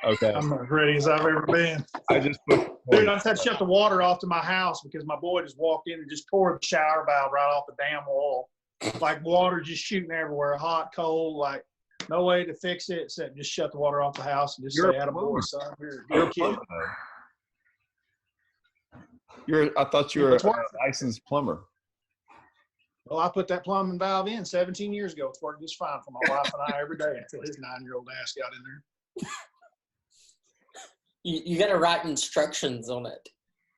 Okay. I'm as ready as I've ever been. I just Dude, I just had to shut the water off to my house because my boy just walked in and just tore the shower valve right off the damn wall. Like water just shooting everywhere, hot, cold, like no way to fix it except just shut the water off the house and just say, "Attaboy, son, here, You're a good kid." plumber. I thought you were a licensed plumber. Well, I put that plumbing valve in 17 years ago. It's worked just fine for my wife and I every day until his 9-year-old ass got in there. You got to write instructions on it.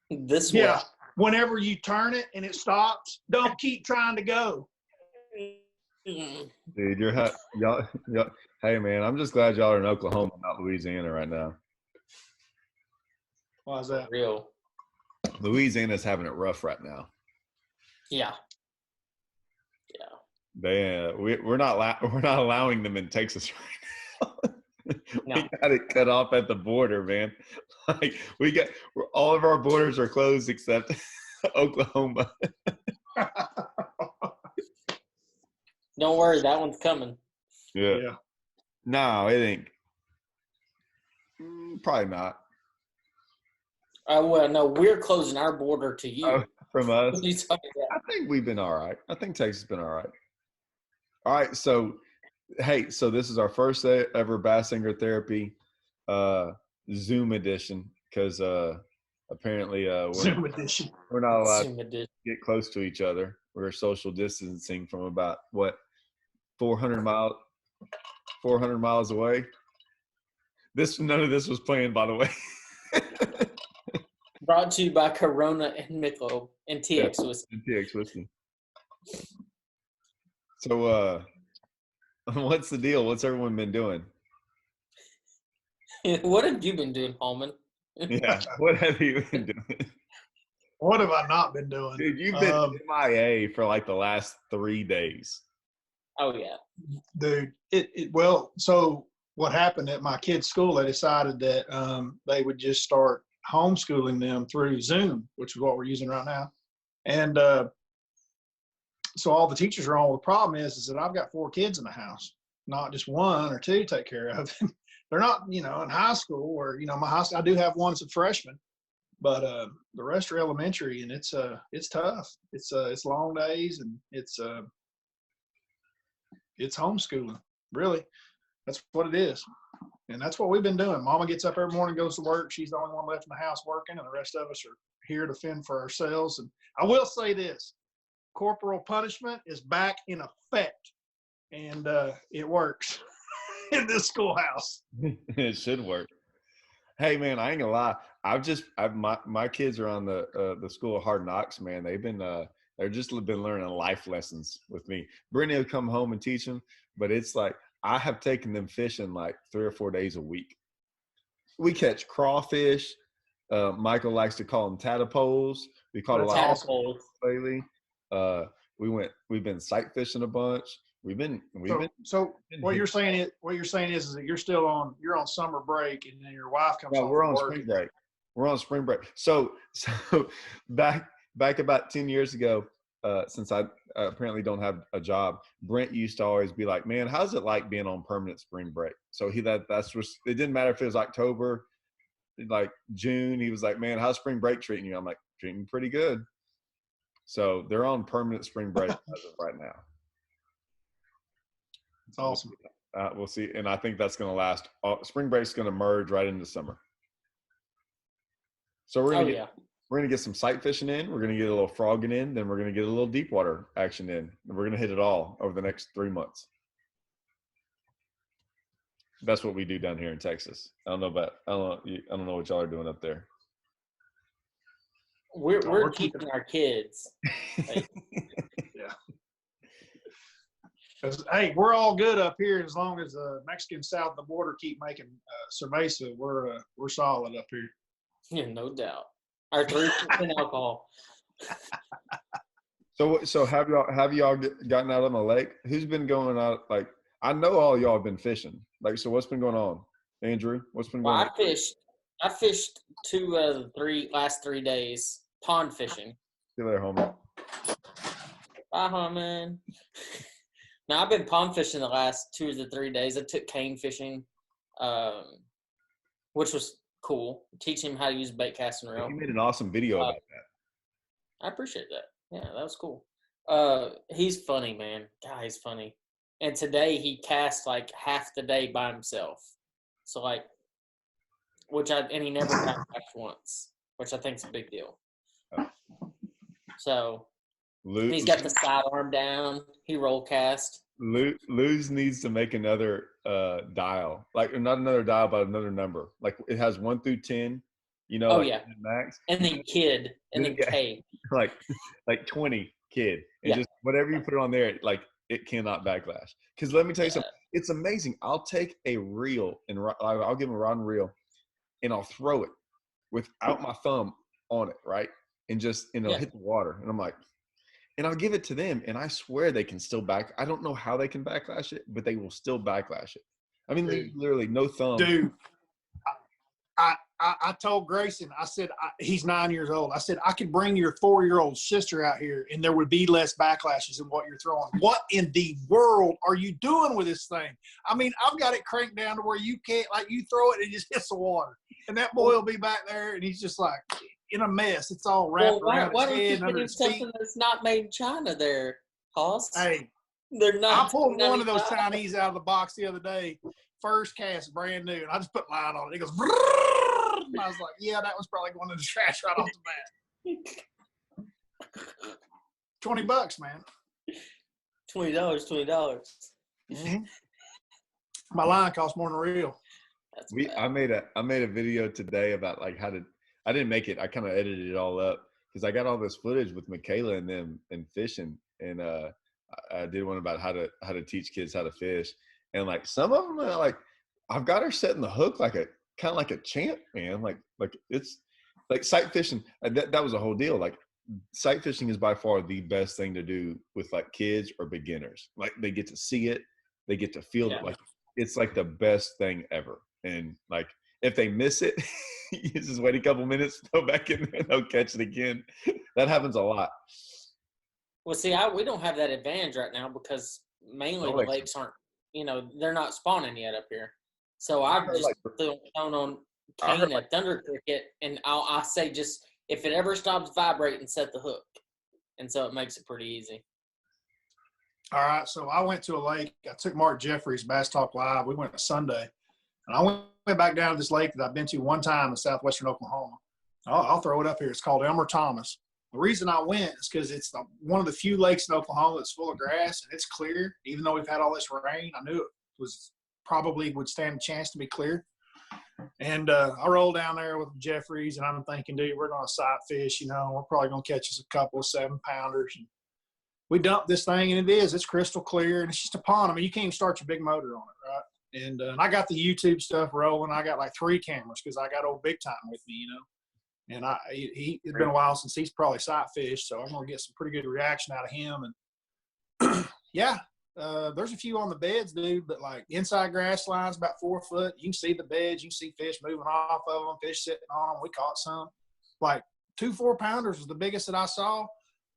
This way. Yeah. Whenever you turn it and it stops, don't keep trying to go. Dude, y'all. Hey, man, I'm just glad y'all are in Oklahoma, not Louisiana right now. Why is that? Real. Louisiana's having it rough right now. Yeah. We're not allowing them in Texas right now. No. We got it cut off at the border, man. Like all of our borders are closed except Oklahoma. Don't worry, that one's coming. Yeah. No, it ain't. Probably not. Well, no, we're closing our border to you. From us? What are you talking about? I think we've been all right. I think Texas has been all right. All right, so hey, so this is our first ever Bass Singer Therapy Zoom edition because apparently Zoom edition. We're not allowed to get close to each other. We're social distancing from about 400 miles away. None of this was planned, by the way. Brought to you by Corona and Michelob and TX Whiskey. And TX Whiskey. So, what's the deal? What's everyone been doing? What have you been doing, Hallman? Yeah, what have you been doing? What have I not been doing? Dude, you've been MIA for like the last 3 days. Oh, yeah. Dude, well, so what happened at my kids' school, they decided that they would just start homeschooling them through Zoom, which is what we're using right now. And so all the teachers are on. The problem is that I've got 4 kids in the house, not just 1 or 2 to take care of. They're not, in high school or, my house, I do have one that's a freshman, but the rest are elementary, and it's tough. It's long days, and it's homeschooling. Really, that's what it is. And that's what we've been doing. Mama gets up every morning, goes to work. She's the only one left in the house working, and the rest of us are here to fend for ourselves. And I will say this, corporal punishment is back in effect, and it works in this schoolhouse. It should work. Hey, man, I ain't gonna lie. My kids are on the school of hard knocks, man. They've been they're just been learning life lessons with me. Brittany will come home and teach them, but it's like I have taken them fishing like 3 or 4 days a week. We catch crawfish. Michael likes to call them tadpoles. We caught a lot of tadpoles lately. We've been sight fishing a bunch. So what you're saying is that you're on summer break, and then your wife comes home. We're on spring break. We're on spring break. So back about 10 years ago, since I apparently don't have a job, Brent used to always be like, "Man, how's it like being on permanent spring break?" So that's what it didn't matter if it was October, like June. He was like, "Man, how's spring break treating you?" I'm like, "Treating pretty good." So they're on permanent spring break as of right now. It's awesome. We'll see, and I think that's going to last. Spring break's going to merge right into summer. So we're gonna get some sight fishing in. We're gonna get a little frogging in. Then we're gonna get a little deep water action in. And we're gonna hit it all over the next 3 months. That's what we do down here in Texas. I don't know what y'all are doing up there. We're keeping our kids. Yeah. Hey, we're all good up here as long as the Mexicans south of the border keep making cerveza. We're solid up here. Yeah, no doubt. Our 3% alcohol. So have y'all gotten out on the lake? Who's been going out? Like, I know all y'all have been fishing. Like, so what's been going on, Andrew? What's been going on? I fished 2 of the last 3 days pond fishing. See you later, homie. Bye, Hallman. Now I've been pond fishing the last 2 of the 3 days. I took cane fishing. which was cool. Teach him how to use a bait casting reel. He made an awesome video about that. I appreciate that. Yeah, that was cool. He's funny, man. God, he's funny. And today he cast like half the day by himself. So like, and he never backlashed once, which I think is a big deal. So he's got the sidearm down. He roll cast. Luz needs to make another dial, like not another dial, but another number. Like it has 1 through 10. You know, Oh like yeah, max, and then kid, and then K. like 20 kid, and just whatever you put it on there, like it cannot backlash. Because let me tell you something, it's amazing. I'll take a reel and I'll give him a rod and reel, and I'll throw it without my thumb on it, right, and it'll hit the water, and I'm like, and I'll give it to them, and I swear they can still I don't know how they can backlash it, but they will still backlash it. I mean, literally no thumb. Dude, I told Grayson, I said, he's 9 years old. I said, I could bring your 4-year-old sister out here and there would be less backlashes than what you're throwing. What in the world are you doing with this thing? I mean, I've got it cranked down to where you can't, like, you throw it and it just hits the water. And that boy will be back there and he's just like in a mess. It's all wrapped around his head and under his feet. Something that's not made in China there, Hoss? Hey, they're not. I pulled one of those Chinese out of the box the other day. First cast, brand new, and I just put line on it. It goes, and I was like, yeah, that was probably going in the trash right off the bat. $20, man. $20. Mm-hmm. My line costs more than a reel. I made a video today about like I didn't make it. I kind of edited it all up because I got all this footage with Michaela and them and fishing, and I did one about how to teach kids how to fish. And like some of them are like, I've got her setting the hook like a kind of like a champ, man. Like it's like sight fishing. That was a whole deal. Like sight fishing is by far the best thing to do with like kids or beginners. Like they get to see it, they get to feel it. Like it's like the best thing ever. And like if they miss it, you just wait a couple minutes, go back in there, and they'll catch it again. That happens a lot. Well, see, we don't have that advantage right now because mainly the lakes aren't. They're not spawning yet up here. So I've just thrown on cane a thunder cricket, and I say just if it ever stops vibrating, set the hook. And so it makes it pretty easy. All right, so I went to a lake. I took Mark Jeffries, Bass Talk Live. We went Sunday. And I went back down to this lake that I've been to one time in southwestern Oklahoma. I'll throw it up here. It's called Elmer Thomas. The reason I went is because it's one of the few lakes in Oklahoma that's full of grass and it's clear. Even though we've had all this rain, I knew it was probably would stand a chance to be clear. And I rolled down there with Jeffries, and I'm thinking, dude, we're going to sight fish. We're probably going to catch us a couple of 7-pounders. And we dumped this thing, and it's crystal clear, and it's just a pond. I mean, you can't even start your big motor on it, right? And I got the YouTube stuff rolling. I got like 3 cameras because I got old Big Time with me, And it's been a while since he's probably sight fished, so I'm going to get some pretty good reaction out of him. And there's a few on the beds, dude, but like inside grass lines about 4 foot. You can see the beds. You can see fish moving off of them, fish sitting on them. We caught some. Like 2 4-pounders was the biggest that I saw.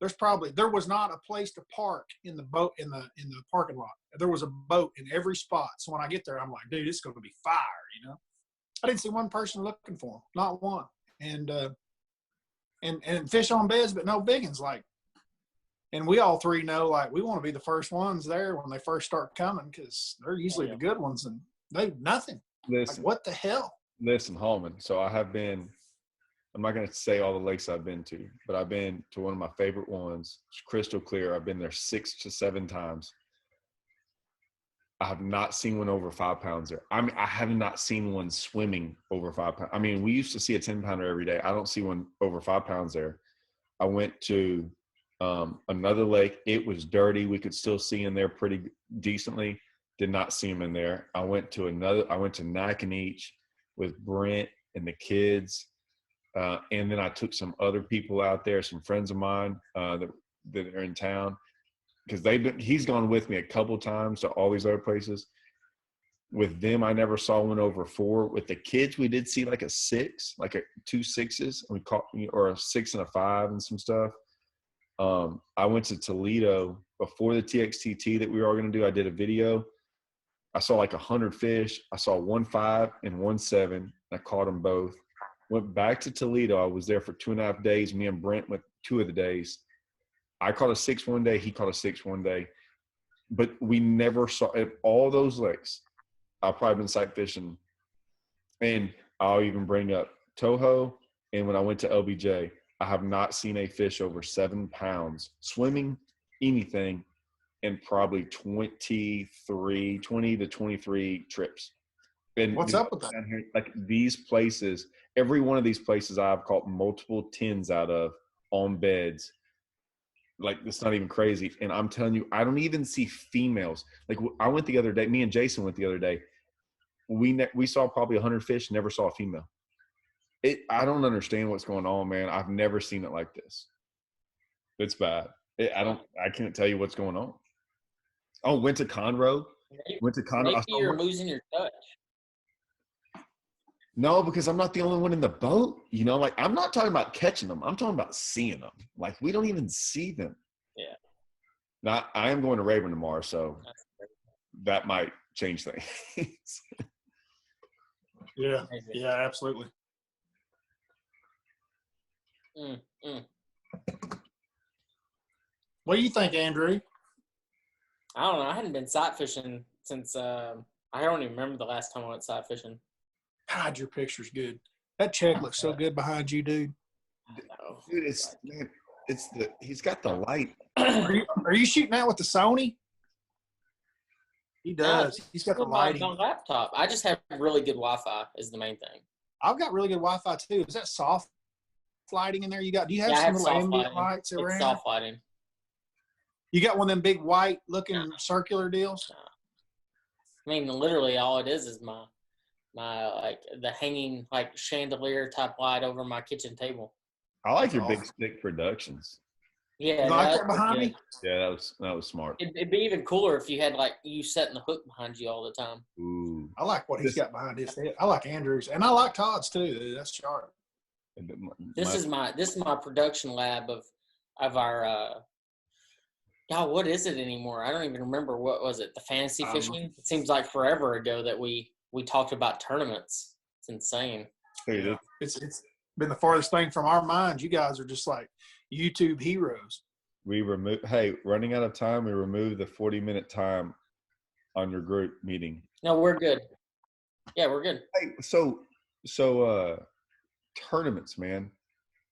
There was not a place to park in the boat in the parking lot. There was a boat in every spot. So when I get there, I'm like, dude, it's going to be fire, I didn't see one person looking for them, not one. And fish on beds, but no big ones. And we all 3 know, like, we want to be the first ones there when they first start coming because they're usually the good ones, and they nothing. Listen, like, what the hell? Listen, Hallman. So I have been. I'm not going to say all the lakes I've been to, but I've been to one of my favorite ones. It's crystal clear. I've been there 6 to 7 times. I have not seen one over 5 pounds there. I mean, I have not seen one swimming over 5 pounds. I mean, we used to see a 10-pounder every day. I don't see one over 5 pounds there. I went to another lake. It was dirty. We could still see in there pretty decently. Did not see them in there. I went to Nacogneach with Brent and the kids. And then I took some other people out there, some friends of mine that are in town. Because he's gone with me a couple times to all these other places. With them, I never saw one over 4. With the kids, we did see like a 6, like 2 6s. We caught, or a 6 and a 5 and some stuff. I went to Toledo before the TXTT that we were all going to do. I did a video. I saw like 100 fish. I saw 1.5 and 1.7. I caught them both. Went back to Toledo. I was there for 2.5 days. Me and Brent went 2 of the days. I caught a 6 one day. He caught a 6 one day. But we never saw at all those lakes. I've probably been sight fishing. And I'll even bring up Toho. And when I went to LBJ, I have not seen a fish over 7 pounds swimming anything in probably 20 to 23 trips. And what's up with that? Here, like these places, every one of these places I've caught multiple tens out of on beds. Like, it's not even crazy. And I'm telling you, I don't even see females. Like, I went the other day, me and Jason went the other day. We saw probably 100 fish, never saw a female. I don't understand what's going on, man. I've never seen it like this. It's bad. I can't tell you what's going on. Oh, went to Conroe. Maybe you're losing your touch. No, because I'm not the only one in the boat. You know, like, I'm not talking about catching them. I'm talking about seeing them. Like, we don't even see them. Yeah. Now, I am going to Rayburn tomorrow, so that might change things. Yeah. Yeah, absolutely. What do you think, Andrew? I don't know. I hadn't been sight fishing since I don't even remember the last time I went sight fishing. God, your picture's good. That check looks so good behind you, dude. Dude, he's got the light. Are you shooting out with the Sony? He does. He's got the lighting. My laptop. I just have really good Wi-Fi is the main thing. I've got really good Wi-Fi too. Is that soft lighting in there? Do you have some little ambient lights around? It's soft lighting. You got one of them big white looking circular deals? I mean, literally all it is my like the hanging like chandelier type light over my kitchen table. I like your big stick productions. Yeah, you like that behind me? Yeah, that was smart. It'd be even cooler if you had like you setting the hook behind you all the time. Ooh, I like what he's got behind his head. I like Andrew's, and I like Todd's too. That's sharp. This is my production lab of our. God, what is it anymore? I don't even remember. What was it? The fantasy fishing? It seems like forever ago that we talked about tournaments. It's insane. Yeah. It's been the farthest thing from our minds. You guys are just like YouTube heroes. Running out of time, we removed the 40-minute time on your group meeting. No, we're good. Yeah, we're good. Hey, so tournaments, man.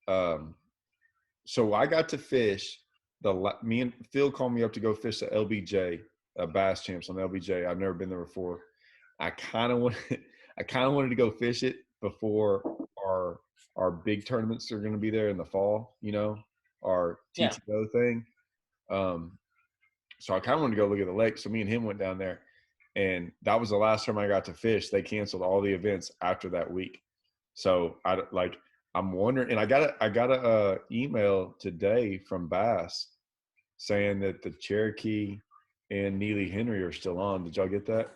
So I got to fish. Me and Phil called me up to go fish the LBJ, Bass Champs on LBJ. I've never been there before. I kind of wanted to go fish it before our big tournaments are going to be there in the fall. You know, our TTO thing. So I kind of wanted to go look at the lake. So me and him went down there, and that was the last time I got to fish. They canceled all the events after that week. So I'm wondering, and I got a email today from Bass saying that the Cherokee and Neely Henry are still on. Did y'all get that?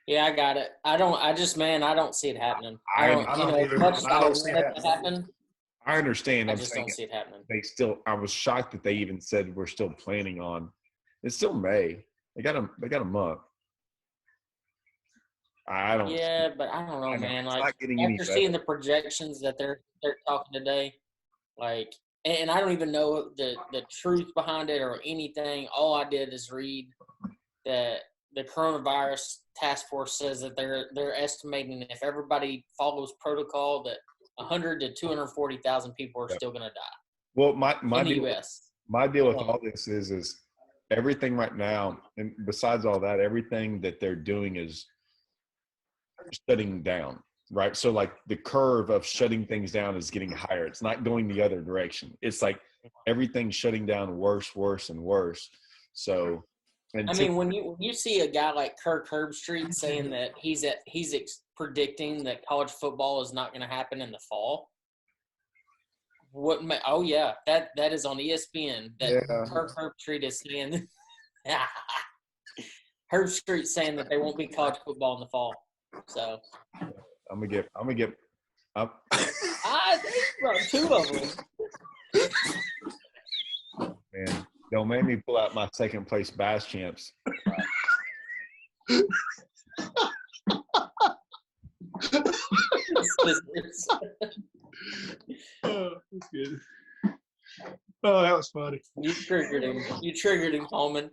Yeah, I got it. I don't see it happening. I don't see it happen. I understand. I just don't see it happening. I was shocked that they even said we're still planning on. It's still May. They got a month. But I don't know, man. Like after seeing the projections that they're talking today, like, and I don't even know the truth behind it or anything. All I did is read that the coronavirus task force says that they're estimating if everybody follows protocol that 100 to 240,000 people are still going to die. Well, my deal, US. My deal with all this is everything right now, and besides all that, everything that they're doing is shutting down, right? So like the curve of shutting things down is getting higher. It's not going the other direction. It's like everything's shutting down worse, and worse. So, when you see a guy like Kirk Herbstreit saying that he's predicting that college football is not going to happen in the fall. That is on ESPN. Kirk Herbstreit is saying Herbstreit saying that there won't be college football in the fall. So I'm gonna get up. I think two of them. Man, don't make me pull out my second place Bass Champs. Oh, that's good. Oh, that was funny. You triggered him. You triggered him, Hallman.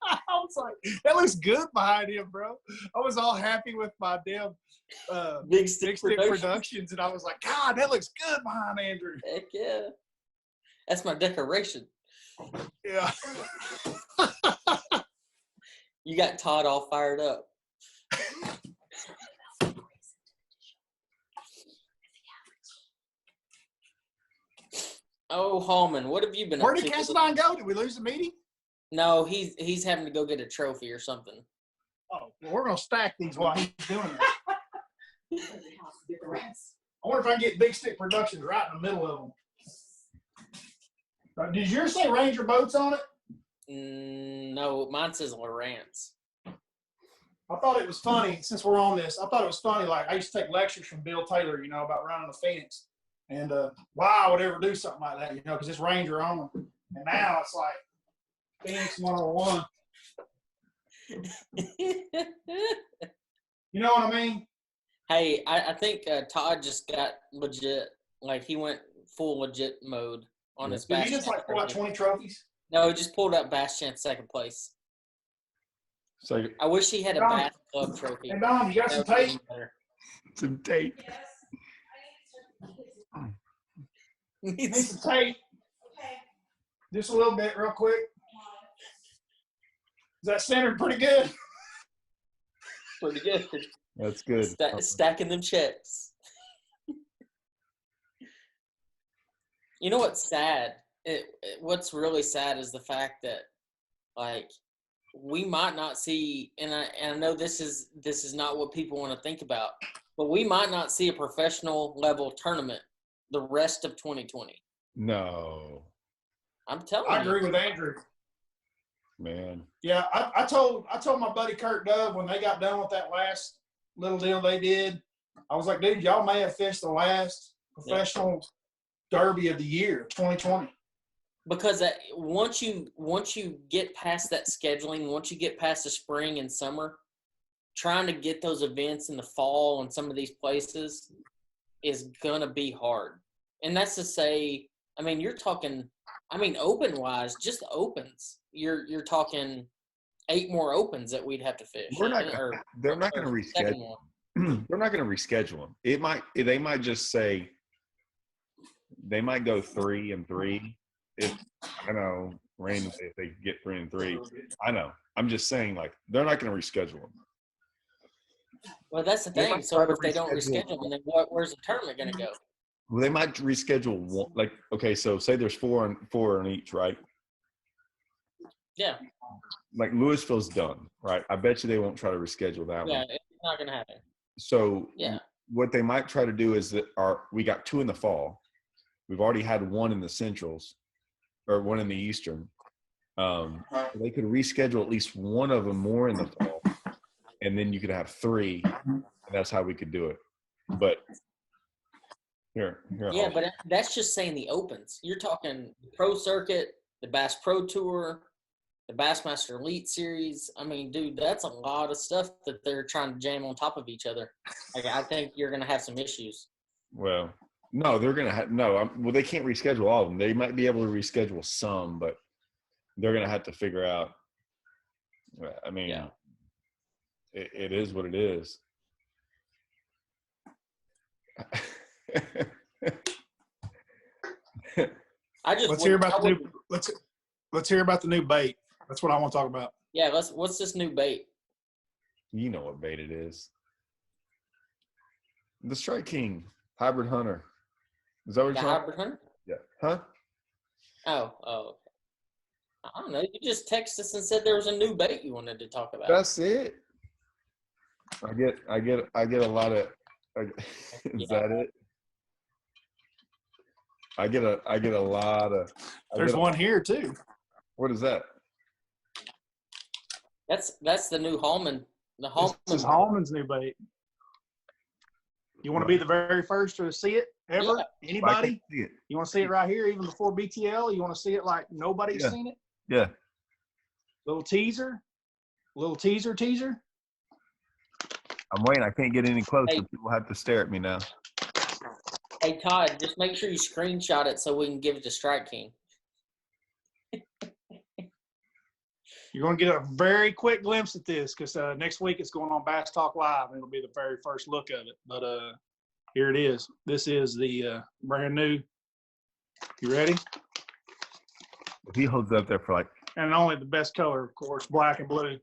I was like, that looks good behind him, bro. I was all happy with my damn Big Stick Productions, and I was like, God, that looks good behind Andrew. Heck yeah. That's my decoration. Yeah. You got Todd all fired up. Oh, Hallman, what have you been Where up did to? Cassadine go? Did we lose the meeting? No, he's having to go get a trophy or something. Oh, well, we're going to stack these while he's doing that. I wonder if I can get Big Stick Productions right in the middle of them. Did yours say Ranger Boats on it? No, mine says Lawrence. I thought it was funny, since we're on this, I thought it was funny, like, I used to take lectures from Bill Taylor, about running a Phoenix. And why I would ever do something like that, because it's Ranger on them. And now it's like Phoenix 101. You know what I mean? Hey, I think Todd just got legit. Like, he went full legit mode on his bass. Did he just, pull out 20 trophies? No, he just pulled out Bass Champ second place. So I wish he had a Bass Club trophy. Hey, Dom, you got some tape? Some tape. Need some tape. Okay. Just a little bit, real quick. Is that centered pretty good? Pretty good. That's good. Stacking them checks. You know what's sad? What's really sad is the fact that, like, we might not see, and I know this is not what people want to think about, but we might not see a professional level tournament the rest of 2020. No. I'm telling you. I agree with Andrew. Man. Yeah, I told my buddy Kurt Dove when they got done with that last little deal they did, I was like, dude, y'all may have fished the last professional derby of the year, 2020. Because once you get past that scheduling, once you get past the spring and summer, trying to get those events in the fall and some of these places is gonna be hard. And that's to say, I mean, you're talking, open wise, just the opens. You're talking 8 more opens that we'd have to fish. They're not going to reschedule. They're not going to reschedule them. They might just say they might go 3 and 3. If I know randomly if they get 3 and 3, I know. I'm just saying, like, they're not going to reschedule them. Well, that's the thing. So if they don't reschedule them, then where's the tournament going to go? Well, they might reschedule one. Like, okay, so say there's 4 on each, right? Yeah. Like Louisville's done, right? I bet you they won't try to reschedule that one. Yeah, it's not going to happen. So yeah, what they might try to do is that we got 2 in the fall. We've already had 1 in the Centrals, or 1 in the Eastern. They could reschedule at least 1 of them more in the fall, and then you could have 3, and that's how we could do it. But here. Yeah, but that's just saying the opens. You're talking pro circuit, the Bass Pro Tour, the Bassmaster Elite Series. I mean, dude, that's a lot of stuff that they're trying to jam on top of each other. Like, I think you're going to have some issues. Well, no, they're going to have – no. Well, they can't reschedule all of them. They might be able to reschedule some, but they're going to have to figure out – I mean, yeah. It is what it is. Let's hear about the new bait. That's what I want to talk about. Yeah, what's this new bait? You know what bait it is. The Strike King Hybrid Hunter. Is that what you're talking about? Hybrid Hunter? Yeah. Huh? Oh. I don't know. You just texted us and said there was a new bait you wanted to talk about. That's it. I get a lot of is that it? I get a lot of There's one here too. What is that? That's the new Hallman. This is Hallman's new bait. You want to be the very first to see it ever? Yeah. Anybody? See it. You want to see it right here, even before BTL? You want to see it like nobody's seen it? Yeah. Little teaser. Little teaser. I'm waiting. I can't get any closer. Hey. People have to stare at me now. Hey, Todd, just make sure you screenshot it so we can give it to Strike King. You're going to get a very quick glimpse at this because next week it's going on Bass Talk Live, and it'll be the very first look of it. But here it is. This is the brand new. You ready? If he holds up there for like. And only the best color, of course, black and blue.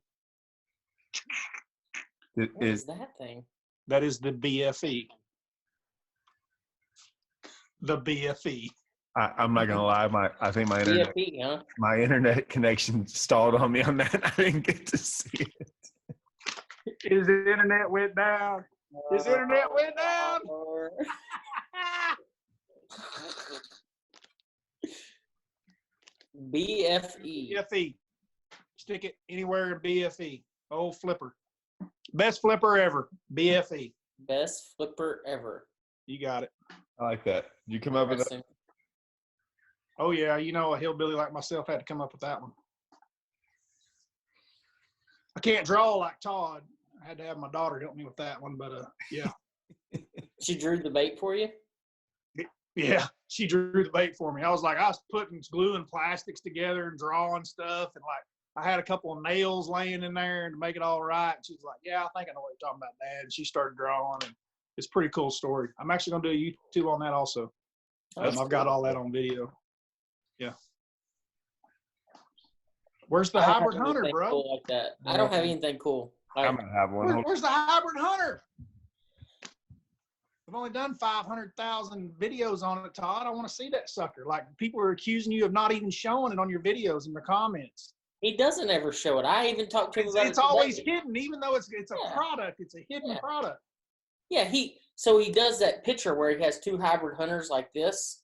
What is that thing? That is the BFE. The BFE. I'm not gonna lie, I think my internet BFE, huh? my internet connection stalled on me on that. I didn't get to see it. His internet went down. His internet went down. BFE. BFE. Stick it anywhere in BFE. Old flipper. Best flipper ever. BFE. Best flipper ever. You got it. I like that. Did you come up with that? Oh, yeah. You know, a hillbilly like myself had to come up with that one. I can't draw like Todd. I had to have my daughter help me with that one, but yeah. She drew the bait for you? Yeah, she drew the bait for me. I was putting glue and plastics together and drawing stuff, and I had a couple of nails laying in there and to make it all right. And she's like, "Yeah, I think I know what you're talking about, Dad." And she started drawing, and it's a pretty cool story. I'm actually gonna do a YouTube on that also. I've got all that on video. Yeah. Where's the hybrid hunter, bro? Cool like that. I don't have anything cool. I'm gonna have one. Where's the hybrid hunter? I've only done 500,000 videos on it, Todd. I want to see that sucker. Like, people are accusing you of not even showing it on your videos in the comments. He doesn't ever show it. I even talked to him about it. It's always hidden, even though it's a product. It's a hidden product. Yeah, he does that picture where he has two hybrid hunters like this,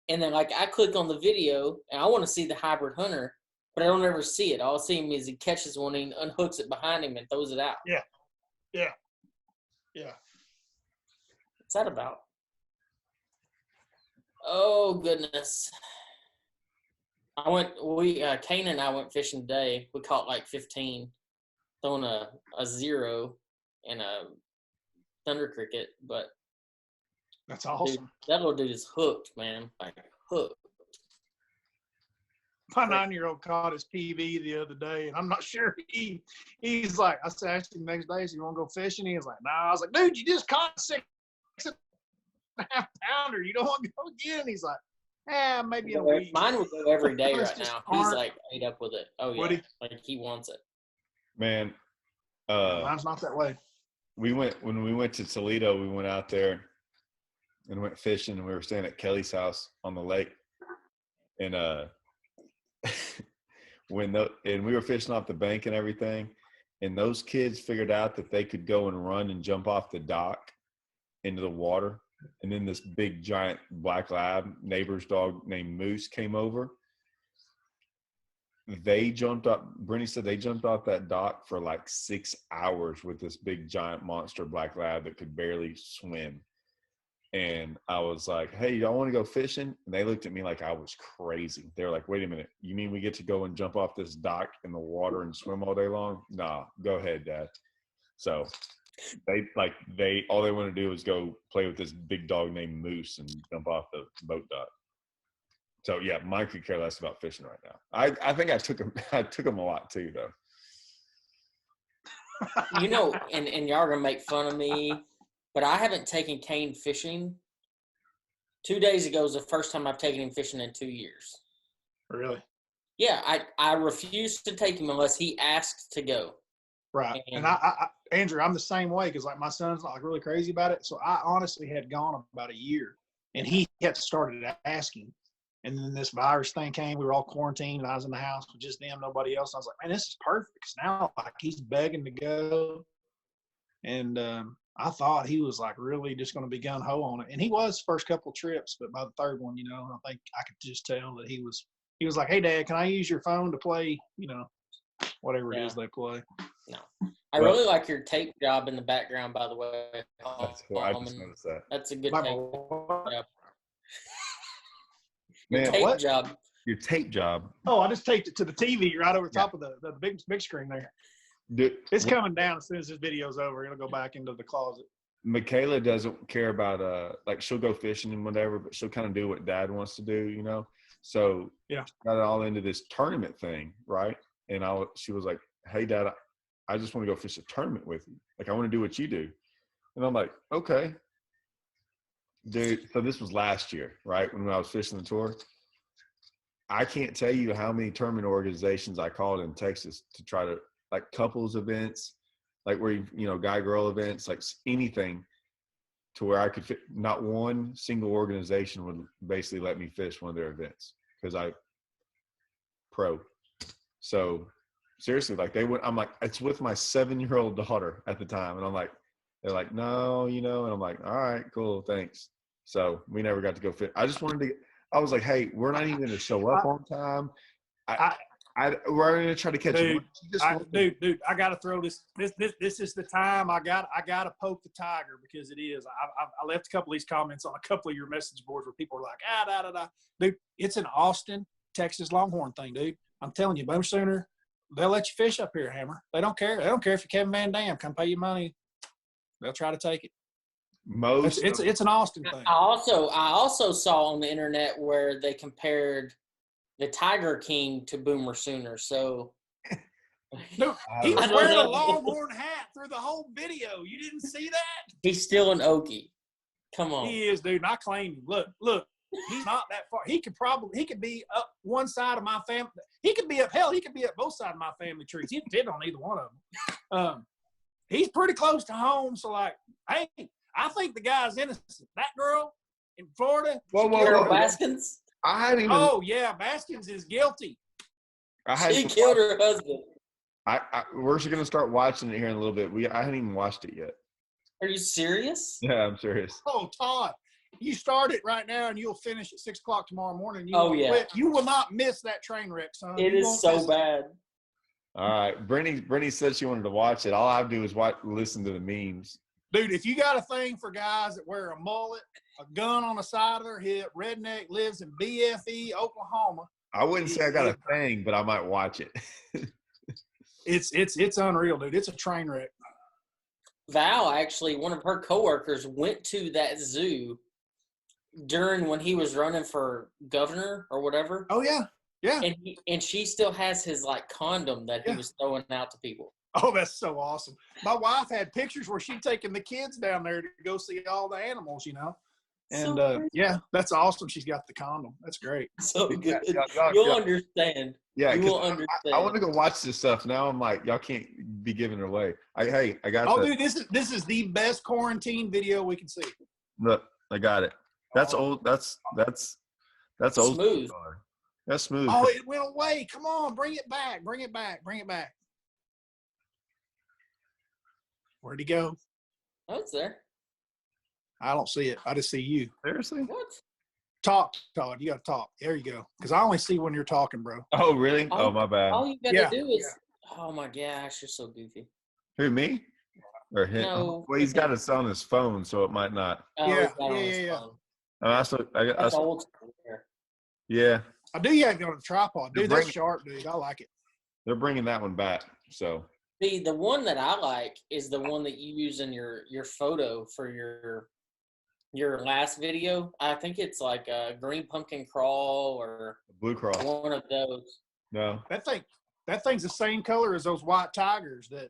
and then I click on the video and I want to see the hybrid hunter, but I don't ever see it. All I see him is he catches one and he unhooks it behind him and throws it out. Yeah. What's that about? Oh goodness. Kane and I went fishing today. We caught like 15, throwing a 0 and a thunder cricket, but that's awesome. Dude, that little dude is hooked, man. Like hooked. My 9-year-old caught his PB the other day, and I'm not sure he's like, I asked him the next day, so you want to go fishing? He was like, nah. I was like, dude, you just caught 6.5 pounder. You don't want to go again? He's like, maybe in a week. Mine would go every day right now. He's like ate up with it. Oh yeah, like he wants it. Man, mine's not that way. When we went to Toledo, we went out there and went fishing, and we were staying at Kelly's house on the lake, and and we were fishing off the bank and everything, and those kids figured out that they could go and run and jump off the dock into the water. And then this big giant black lab neighbor's dog named Moose came over. They jumped up. Brittany said they jumped off that dock for like 6 hours with this big giant monster black lab that could barely swim. And I was like, "Hey, y'all want to go fishing?" And they looked at me like I was crazy. They were like, "Wait a minute, you mean we get to go and jump off this dock in the water and swim all day long?" Nah, go ahead, Dad. So all they want to do is go play with this big dog named Moose and jump off the boat dock. So yeah, Mike could care less about fishing right now. I think I took him a lot too, though. You know, and y'all are gonna make fun of me, but I haven't taken Kane fishing. 2 days ago was the first time I've taken him fishing in 2 years. Really? Yeah, I refuse to take him unless he asks to go. Right. And I Andrew, I'm the same way because like my son's not like really crazy about it. So I honestly had gone about a year, and he had started asking. And then this virus thing came. We were all quarantined. And I was in the house with just them, nobody else. I was like, man, this is perfect. Because now like he's begging to go. And I thought he was like really just going to be gung ho on it. And he was first couple of trips, but by the third one, you know, I think I could just tell that he was like, hey, Dad, can I use your phone to play, you know, whatever it is they play. No. I really like your tape job in the background, by the way. That's cool. I just noticed that. That's a good tape job. Man, tape job. Your tape job. Oh, I just taped it to the TV right over top of the big screen there. Dude, It's coming down as soon as this video's over. It'll go back into the closet. Michaela doesn't care about like she'll go fishing and whatever, but she'll kind of do what dad wants to do, you know. So yeah, she got all into this tournament thing, right? And she was like, "Hey, Dad, I just want to go fish a tournament with you. Like, I want to do what you do." And I'm like, "Okay, dude." So this was last year, right? When I was fishing the tour. I can't tell you how many tournament organizations I called in Texas to try to, like, couples events, like where you know, guy girl events, like anything, to where I could fit. Not one single organization would basically let me fish one of their events because I pro. So seriously, like I'm like, it's with my 7-year-old daughter at the time, and I'm like, they're like, no, you know, and I'm like, all right, cool, thanks. So we never got to go fit. I just wanted to. I was like, hey, we're not even going to show up on time. We're going to try to catch dude, one. Dude, I got to throw this. This is the time I got to poke the tiger because it is. I left a couple of these comments on a couple of your message boards where people are like, da da da. Dude, it's an Austin, Texas Longhorn thing, dude. I'm telling you, Boomer Sooner, they'll let you fish up here, Hammer. They don't care. They don't care if you're Kevin Van Dam. Come pay you money. They'll try to take it. It's an Austin thing. I also saw on the internet where they compared the Tiger King to Boomer Sooner. So dude, he was wearing a Longhorn hat through the whole video. You didn't see that? He's still an Okie. Come on. He is, dude. And I claim him. Look. He's not that far. He could be up one side of my family. He could be up both sides of my family trees. He did on either one of them. He's pretty close to home. So like, hey, I think the guy's innocent. That girl in Florida. Carol Baskins? I hadn't even. Oh yeah, Baskins is guilty. She killed her husband. We're going to start watching it here in a little bit. I haven't even watched it yet. Are you serious? Yeah, I'm serious. Oh, Todd. You start it right now, and you'll finish at 6 o'clock tomorrow morning. You will not miss that train wreck, son. It is so bad. All right, Brittany said she wanted to watch it. All I do is listen to the memes. Dude, if you got a thing for guys that wear a mullet, a gun on the side of their hip, redneck, lives in BFE, Oklahoma. I wouldn't say I got a thing, but I might watch it. It's unreal, dude. It's a train wreck. Val, actually, one of her coworkers went to that zoo during when he was running for governor or whatever. Oh yeah, yeah. And she still has his like condom that he was throwing out to people. Oh, that's so awesome. My wife had pictures where she'd taken the kids down there to go see all the animals, you know. And yeah, that's awesome. She's got the condom. That's great. So good. You'll understand. Yeah, you will understand. I want to go watch this stuff now. I'm like, y'all can't be giving it away. I got. Oh, dude, this is the best quarantine video we can see. Look, I got it. That's old. That's old. Smooth. That's smooth. Oh, it went away. Come on, bring it back. Bring it back. Where'd he go? Oh, it's there. I don't see it. I just see you. Seriously? What? Talk, Todd. You got to talk. There you go. Because I only see when you're talking, bro. Oh, really? Oh, my bad. All you got to do is. Oh my gosh, you're so goofy. Who, me? Or him? No. Well, he's got it on his phone, so it might not. Oh, yeah. That's old school there. Yeah. I do have it on a tripod. Dude, that's sharp, dude. I like it. They're bringing that one back, so. The one that I like is the one that you use in your photo for your last video. I think it's like a green pumpkin crawl or blue crawl. One of those. No. That thing's the same color as those white tigers that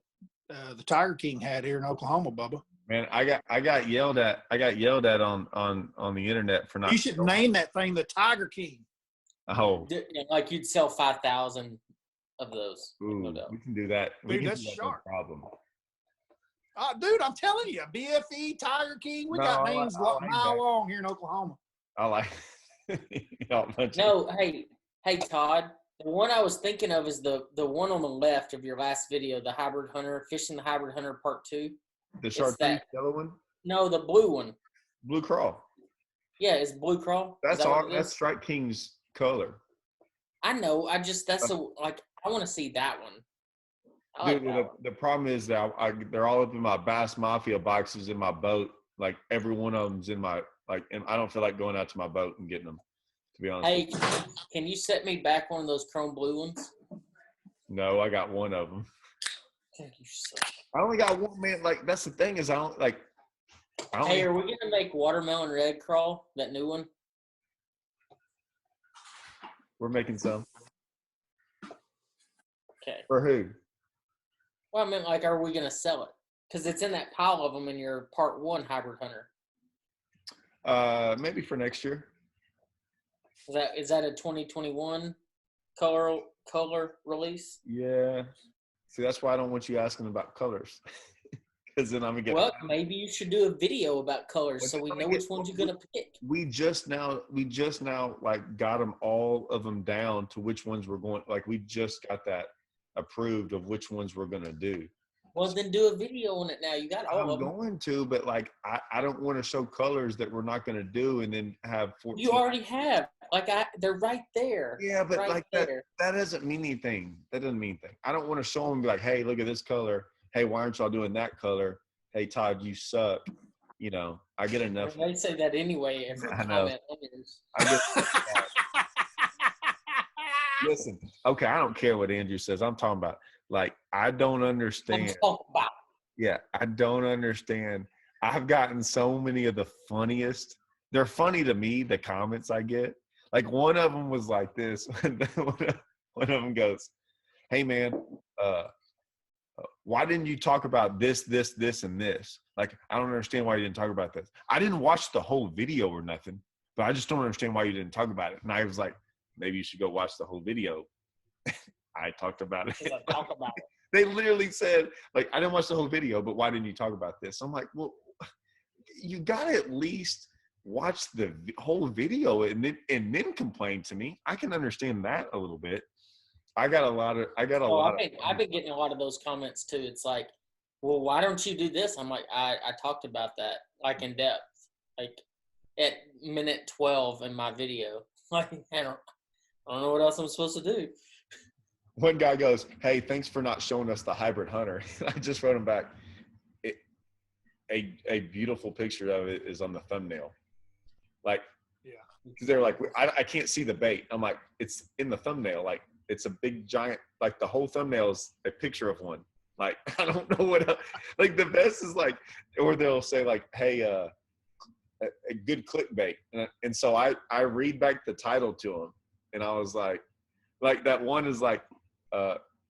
the Tiger King had here in Oklahoma, Bubba. Man, I got yelled at. On the internet for not. You should name that thing the Tiger King. Oh. Like you'd sell 5,000 of those. Ooh, no doubt. We can do that. Dude, that's sharp. No problem. Dude, I'm telling you, BFE, Tiger King, we got names mile long here in Oklahoma. I like. No, hey, Todd. The one I was thinking of is the one on the left of your last video, the Hybrid Hunter, Fishing the Hybrid Hunter Part 2. The Chartreuse yellow one? No, the blue one. Blue crawl. Yeah, it's blue crawl. That's Strike King's color. I know. I want to see that one. Dude, the problem is that they're all up in my Bass Mafia boxes in my boat. Like every one of them's in my and I don't feel like going out to my boat and getting them. To be honest. Hey, can you set me back one of those chrome blue ones? No, I got one of them. You suck. I only got one, man. Like, that's the thing is I don't. Hey, are we going to make Watermelon Red Crawl, that new one? We're making some. Okay. For who? Well, I mean, like, are we going to sell it? Because it's in that pile of them in your part 1 hybrid hunter. Maybe for next year. Is that a 2021 color release? Yeah. See, that's why I don't want you asking about colors. Because then I'm gonna get. Well, maybe you should do a video about colors so we know which ones you're gonna pick. We just now like got all of them down to which ones we're going. Like, we just got that approved of which ones we're gonna do. Well, then do a video on it now. You got all of them. I'm going to, but like I don't want to show colors that we're not going to do and then have 14. You already have. Like, they're right there. Yeah, but right like that doesn't mean anything. That doesn't mean anything. I don't want to show them and be like, hey, look at this color. Hey, why aren't y'all doing that color? Hey, Todd, you suck. You know, I get enough. They say that anyway. I know. Listen, okay, I don't care what Andrew says. I'm talking about, like, I don't understand. Yeah, I don't understand. I've gotten so many of the funniest. They're funny to me, the comments I get. Like, one of them was like this. One of them goes, hey, man, why didn't you talk about this, this, this, and this? Like, I don't understand why you didn't talk about this. I didn't watch the whole video or nothing, but I just don't understand why you didn't talk about it. And I was like, maybe you should go watch the whole video. I talked about it. Talk about it. They literally said, like, I didn't watch the whole video, but why didn't you talk about this? I'm like, well, you got to at least watch the whole video and then complain to me. I can understand that a little bit. I've been getting a lot of those comments too. It's like, well, why don't you do this? I'm like, I talked about that, like, in depth, like at minute 12 in my video. Like, I don't know what else I'm supposed to do. One guy goes, hey, thanks for not showing us the hybrid hunter. I just wrote him back. A beautiful picture of it is on the thumbnail. Like, yeah, because they're like, I can't see the bait. I'm like, it's in the thumbnail. Like, it's a big giant, like, the whole thumbnail is a picture of one. Like, I don't know what else. Like, the best is like, or they'll say like, hey, a good clickbait. And so I read back the title to them, and I was like that one is like,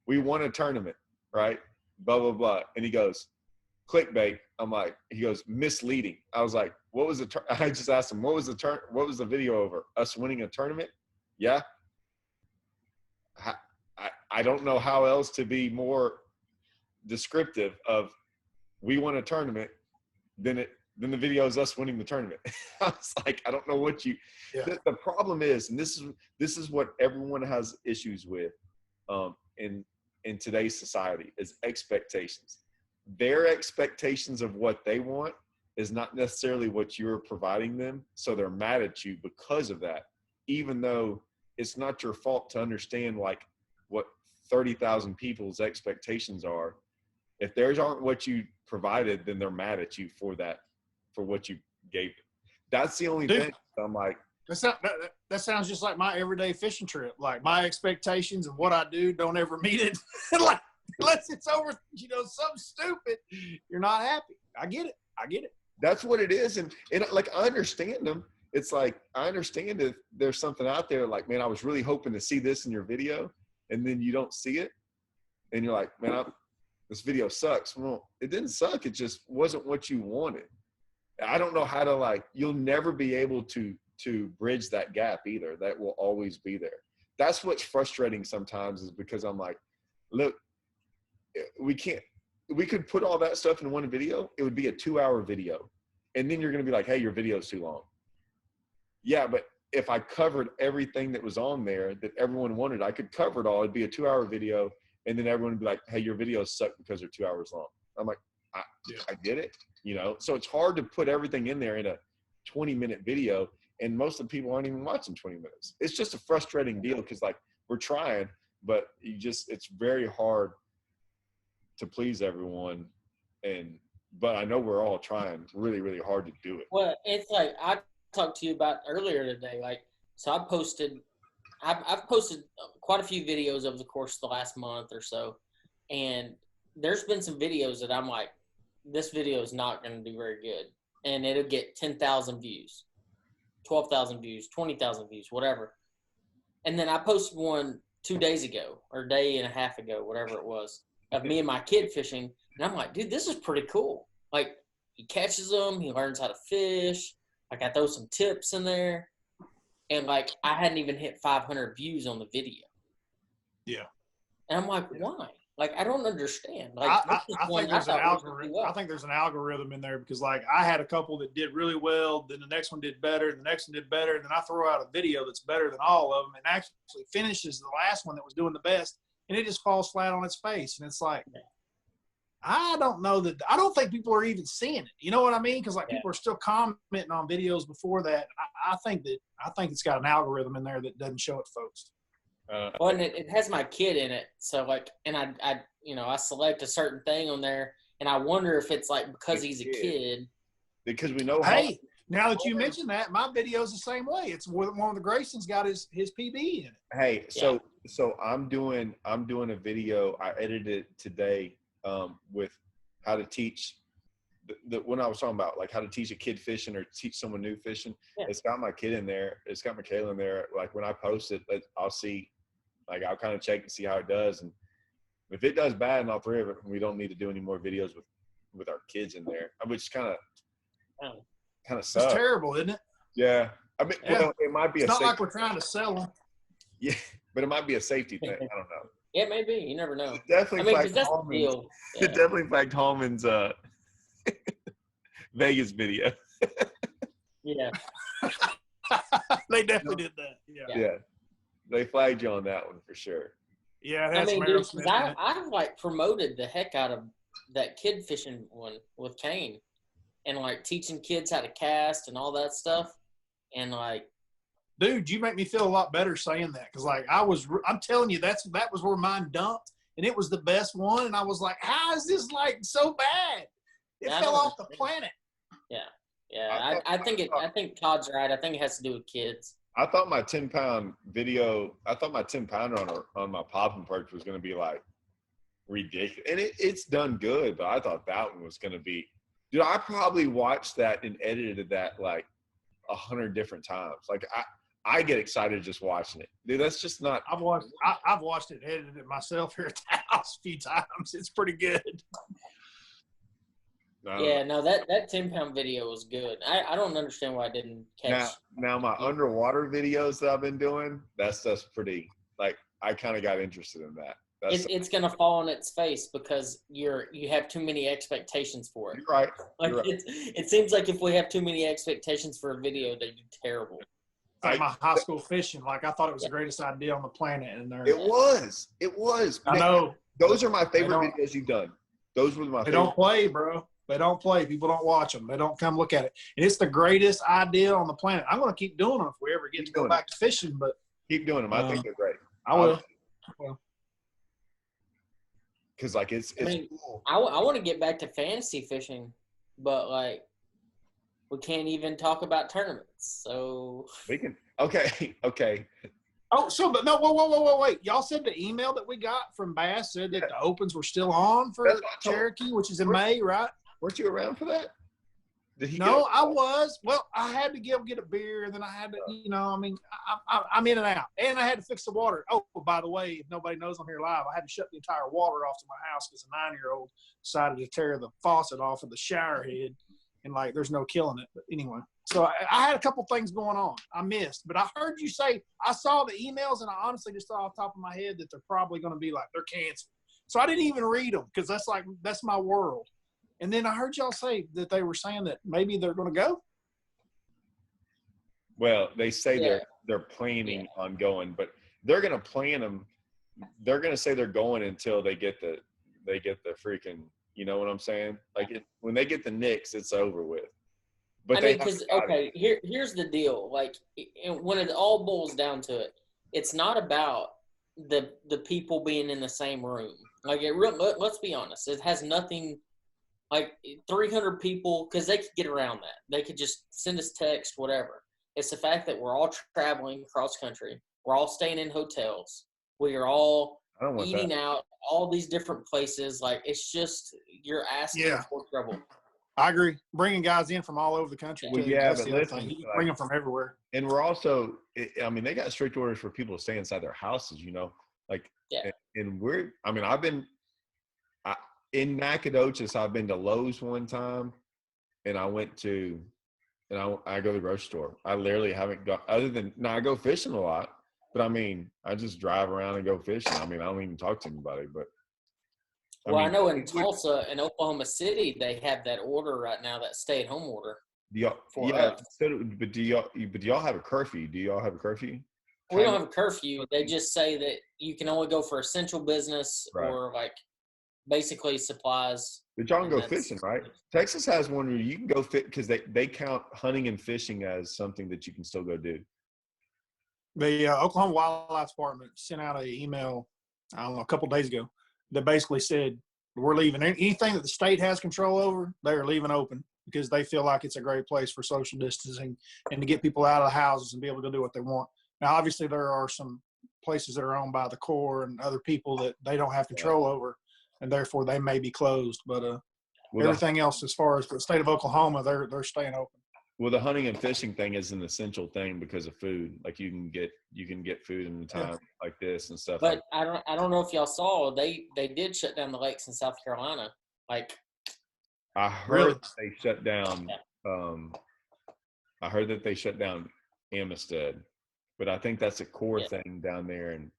we won a tournament, right? Blah, blah, blah. And he goes, clickbait. I'm like, he goes, misleading. I was like, what was I just asked him, what was the video over? Us winning a tournament? Yeah. I don't know how else to be more descriptive of we won a tournament than the video is us winning the tournament. I was like, I don't know what the problem is, and this is what everyone has issues with in today's society, is expectations. Their expectations of what they want is not necessarily what you're providing them, so they're mad at you because of that, even though it's not your fault to understand like what 30,000 people's expectations are. If theirs aren't what you provided, then they're mad at you for that, for what you gave them. That's the only thing. I'm like, that sounds just like my everyday fishing trip. Like, my expectations of what I do don't ever meet it. Like, unless it's over, something stupid, you're not happy. I get it. That's what it is. And like, I understand them. It's like, I understand if there's something out there like, man, I was really hoping to see this in your video, and then you don't see it. And you're like, man, this video sucks. Well, it didn't suck. It just wasn't what you wanted. I don't know how to, like, you'll never be able to bridge that gap either. That will always be there. That's what's frustrating sometimes, is because I'm like, look, we could put all that stuff in one video. It would be a 2-hour video. And then you're going to be like, hey, your video's too long. Yeah, but if I covered everything that was on there that everyone wanted, I could cover it all. It'd be a 2-hour video. And then everyone would be like, hey, your videos suck because they're 2 hours long. I'm like, I get it. So it's hard to put everything in there in a 20-minute video. And most of the people aren't even watching 20 minutes. It's just a frustrating deal, because like, we're trying, but it's very hard to please everyone. But I know we're all trying really, really hard to do it. Well, it's like I talked to you about earlier today. Like, so I've posted quite a few videos over the course of the last month or so. And there's been some videos that I'm like, this video is not going to do very good. And it'll get 10,000 views, 12,000 views, 20,000 views, whatever. And then I posted one 2 days ago or a day and a half ago, whatever it was, of me and my kid fishing. And I'm like, dude, this is pretty cool. Like, he catches them. He learns how to fish. Like, I throw some tips in there. And, like, I hadn't even hit 500 views on the video. Yeah. And I'm like, why? Like, I don't understand. Like, I think there's an algorithm. I think there's an algorithm in there because, like, I had a couple that did really well. Then the next one did better. And the next one did better. And then I throw out a video that's better than all of them and actually finishes the last one that was doing the best. And it just falls flat on its face. And it's like, I don't know that – I don't think people are even seeing it. You know what I mean? Because, like, people are still commenting on videos before that. I think it's got an algorithm in there that doesn't show it to folks. Well, and it has my kid in it. So, like, and I select a certain thing on there, and I wonder if it's, like, because he's a kid. Because we know Hey, now that you mentioned that, my video's the same way. It's one of the Grayson's got his PB in it. Hey, so I'm doing a video. I edited it today with how to teach the when I was talking about like how to teach a kid fishing or teach someone new fishing. Yeah. It's got my kid in there. It's got Michaela in there. Like when I post it, I'll see, like I'll kind of check and see how it does. And if it does bad in all three of it, we don't need to do any more videos with our kids in there. Which kind of sucks. It's terrible, isn't it? Yeah. I mean, well, it might be. It's not like we're trying to sell them. Yeah, but it might be a safety thing. I don't know. Yeah, maybe. You never know. It definitely that's the deal. Yeah. It definitely flagged Hallman's Vegas video. Yeah. They definitely did that. Yeah. They flagged you on that one for sure. Yeah, I mean, dude, I like promoted the heck out of that kid fishing one with Kane and like teaching kids how to cast and all that stuff. And like, dude, you make me feel a lot better saying that because, like, I'm telling you, that was where mine dumped, and it was the best one. And I was like, how is this like so bad? It fell off the planet. Yeah. I think Todd's right. I think it has to do with kids. I thought my 10-pound video, I thought my 10-pounder on my popping perch was going to be like ridiculous, and it's done good. But I thought that one was going to be, dude. I probably watched that and edited that like 100 different times. Like I get excited just watching it, dude. That's just not. I've watched it, edited it myself here at the house a few times. It's pretty good. Yeah, no, that 10-pound video was good. I don't understand why I didn't catch. Now my underwater videos that I've been doing, that's pretty. Like I kind of got interested in that. It's gonna fall on its face because you have too many expectations for it. You're right. Like You're right. It seems like if we have too many expectations for a video, they do terrible. Like my high school fishing, like I thought it was the greatest idea on the planet, and it was. I know. Those are my favorite videos you've done. Those were my. They don't play, bro. They don't play. People don't watch them. They don't come look at it. And it's the greatest idea on the planet. I'm going to keep doing them if we ever get to go back to fishing. But keep doing them. I think they're great. I will. Because like it's cool. I want to get back to fantasy fishing, but like we can't even talk about tournaments. So we can. Okay. Oh, so but no, wait. Y'all said the email that we got from Bass said that the opens were still on for Cherokee, which is in May, right? Weren't you around for that? No, I was. Well, I had to get a beer, and then I had to, I'm in and out. And I had to fix the water. Oh, by the way, if nobody knows I'm here live, I had to shut the entire water off to my house because a 9-year-old decided to tear the faucet off of the shower head, and, like, there's no killing it. But anyway, so I had a couple things going on. I missed. But I heard you say, I saw the emails, and I honestly just thought off the top of my head that they're probably going to be like, they're canceled. So I didn't even read them because that's my world. And then I heard y'all say that they were saying that maybe they're going to go. Well, they say they're planning on going, but they're going to plan them. They're going to say they're going until they get the freaking, you know what I'm saying? Like when they get the Knicks, it's over with. But here's the deal. Like when it all boils down to it, it's not about the people being in the same room. Like let's be honest, it has nothing. Like 300 people, because they could get around that. They could just send us text, whatever. It's the fact that we're all traveling cross country. We're all staying in hotels. We are all I don't want eating that. out, all these different places. Like, it's just, you're asking for trouble. I agree. Bringing guys in from all over the country, Well, too. yeah, That's but the other listen, thing. You can bring them from everywhere. And we're also, I mean, they got strict orders for people to stay inside their houses, you know, like, and I've been in Nacogdoches. I've been to Lowe's one time, and I went to, and I go to the grocery store. I literally haven't got, other than, now I go fishing a lot, but I mean, I just drive around and go fishing. I mean, I don't even talk to anybody, but. I know in Tulsa and Oklahoma City, they have that order right now, that stay-at-home order. But do y'all have a curfew? Do y'all have a curfew? We don't have a curfew. They just say that you can only go for essential business or like basically supplies. But y'all can go fishing, right? Texas has one where you can go fit because they count hunting and fishing as something that you can still go do. The Oklahoma Wildlife Department sent out an email, I don't know, a couple of days ago that basically said we're leaving anything that the state has control over. They're leaving open because they feel like it's a great place for social distancing and to get people out of the houses and be able to do what they want. Now, obviously, there are some places that are owned by the Corps and other people that they don't have control over, and therefore they may be closed. But everything else, as far as the state of Oklahoma, they're staying open. Well, the hunting and fishing thing is an essential thing because of food. Like you can get food in a time like this and stuff. But I don't know if y'all saw they did shut down the lakes in South Carolina. Like I heard they shut down. I heard that they shut down Amistad, but I think that's a core thing down there. And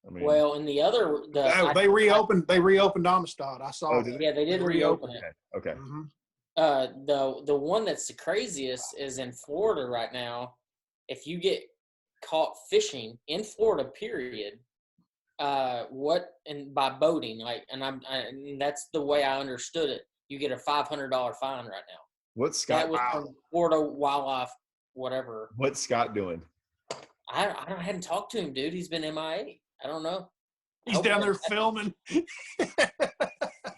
I mean, well, and they reopened Amistad. I saw. They did reopen it. Okay. Mm-hmm. The one that's the craziest is in Florida right now. If you get caught fishing in Florida, period, by boating, and that's the way I understood it. You get a $500 fine right now. What's Scott? That was from Florida Wildlife, whatever. What's Scott doing? I hadn't talked to him, dude. He's been MIA. I don't know. He's down there filming.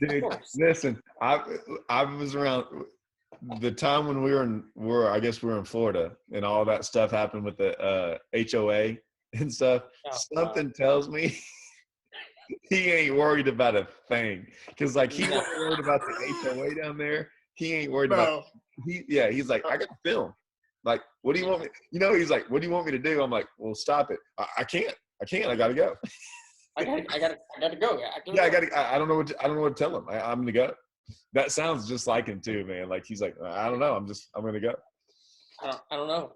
Dude, listen, I was around the time when we were in Florida and all that stuff happened with the HOA and stuff. Something tells me he ain't worried about a thing because like he wasn't worried about the HOA down there. He ain't worried about. He's like, I got to film. Like, what do you want me? You know, he's like, what do you want me to do? I'm like, well, stop it. I can't. I got to go. I gotta go. I don't know what to tell him. I'm gonna go. That sounds just like him too, man. Like he's like, I don't know. I'm gonna go. I don't know.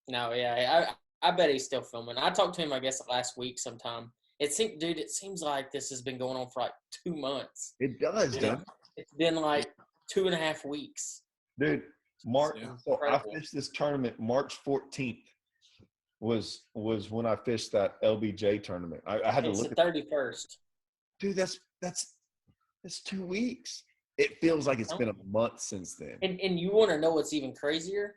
No, I bet he's still filming. I talked to him, I guess, last week sometime. It seems like this has been going on for like 2 months. It does, dude. It's been like 2.5 weeks. Dude, so I fished this tournament March 14th. Was when I fished that LBJ tournament. I had to look at the 31st. Dude, that's 2 weeks. It feels like it's been a month since then. And you want to know what's even crazier?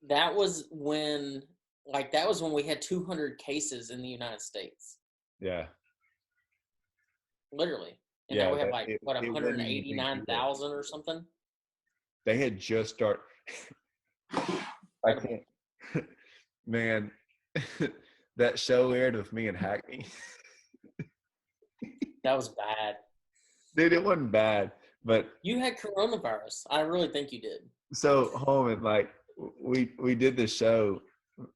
That was when we had 200 cases in the United States. Yeah. Literally. And now we have 189,000 or something. They had just started. I can't. Man. That show aired with me and Hackney. That was bad. Dude, it wasn't bad, but you had coronavirus. I really think you did. So, Hallman, like we did this show,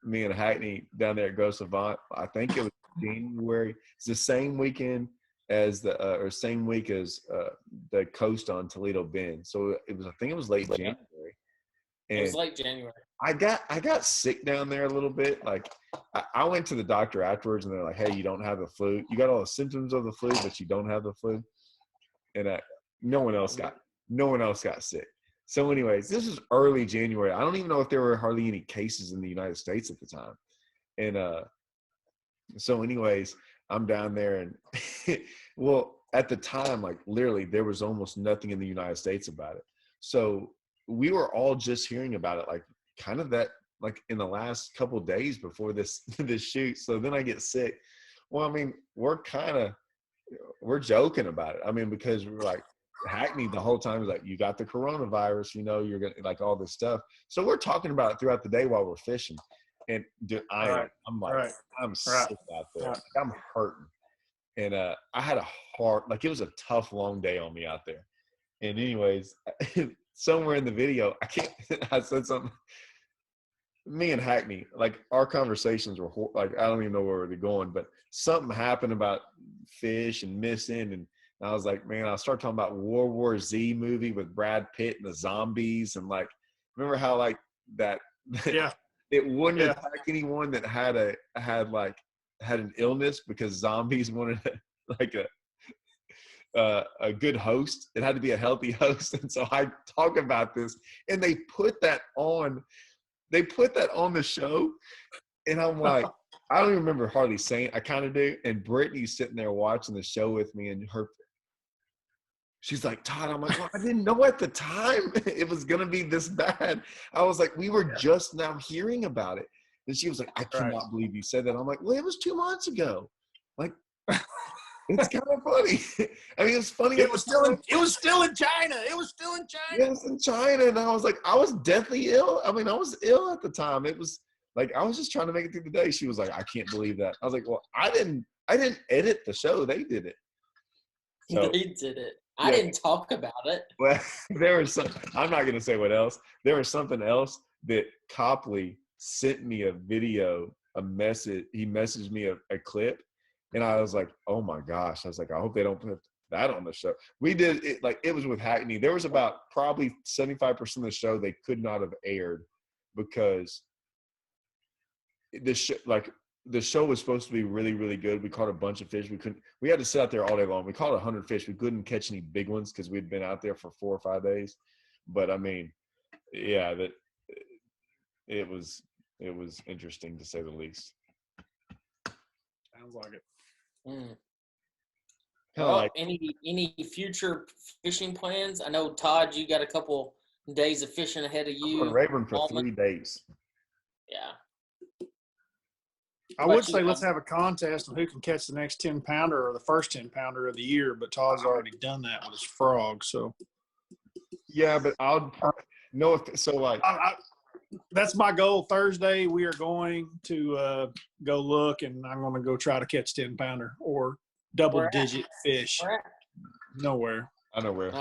me and Hackney down there at Go Savant. I think it was January. It's the same weekend as same week as the coast on Toledo Bend. So I think it was late January. And it was late January. I got sick down there a little bit. Like I went to the doctor afterwards, and they're like, "Hey, you don't have the flu. You got all the symptoms of the flu, but you don't have the flu." And no one else got sick. So, anyways, this is early January. I don't even know if there were hardly any cases in the United States at the time. And so, anyways, I'm down there, and well, at the time, like literally, there was almost nothing in the United States about it. So we were all just hearing about it, like kind of that, like in the last couple of days before this shoot. So then I get sick. Well, I mean, we're joking about it. I mean, because we're like, Hackney the whole time is like, you got the coronavirus, you know, you're gonna like all this stuff. So we're talking about it throughout the day while we're fishing. And dude, I'm sick out there. Like, I'm hurting. And I had a it was a tough, long day on me out there. And anyways, somewhere in the video, I said something. Me and Hackney, like our conversations were like, I don't even know where we're going, but something happened about fish and missing. And I was like, man, I'll start talking about World War Z movie with Brad Pitt and the zombies. And like, remember how like that, Yeah. it wouldn't attack anyone that had an illness because zombies wanted like a good host. It had to be a healthy host. And so I talk about this, and they put that on the show, and I'm like, I don't even remember hardly saying. I kind of do. And Brittany's sitting there watching the show with me, and she's like, Todd, I'm like, well, I didn't know at the time it was gonna be this bad. I was like, we were just now hearing about it, and she was like, I cannot believe you said that. I'm like, well, it was 2 months ago. Like, it's kind of funny. I mean, it's funny. It was still in China. It was in China, and I was like, I was deathly ill. I mean, I was ill at the time. It was like I was just trying to make it through the day. She was like, I can't believe that. I was like, well, I didn't edit the show. They did it. So, they did it. I didn't talk about it. Well, there was some. I'm not going to say what else. There was something else that Copley sent me a video, a message. He messaged me a clip. And I was like, oh my gosh. I was like, I hope they don't put that on the show. We did it like it was with Hackney. There was about probably 75% of the show they could not have aired because the show was supposed to be really, really good. We caught a bunch of fish. We had to sit out there all day long. We caught 100 fish. We couldn't catch any big ones because we'd been out there for 4 or 5 days. But I mean, yeah, that it was interesting to say the least. Sounds like it. Well, any future fishing plans? I know, Todd, you got a couple days of fishing ahead of you. I'm in Rayburn for 3 days. Yeah. I would say let's have a contest on who can catch the next 10-pounder or the first 10-pounder of the year, but Todd's already done that with his frog. So. Yeah, but I'll know if so. Like. That's my goal. Thursday, we are going to go look, and I'm going to go try to catch 10-pounder or double-digit fish. Nowhere. I know where.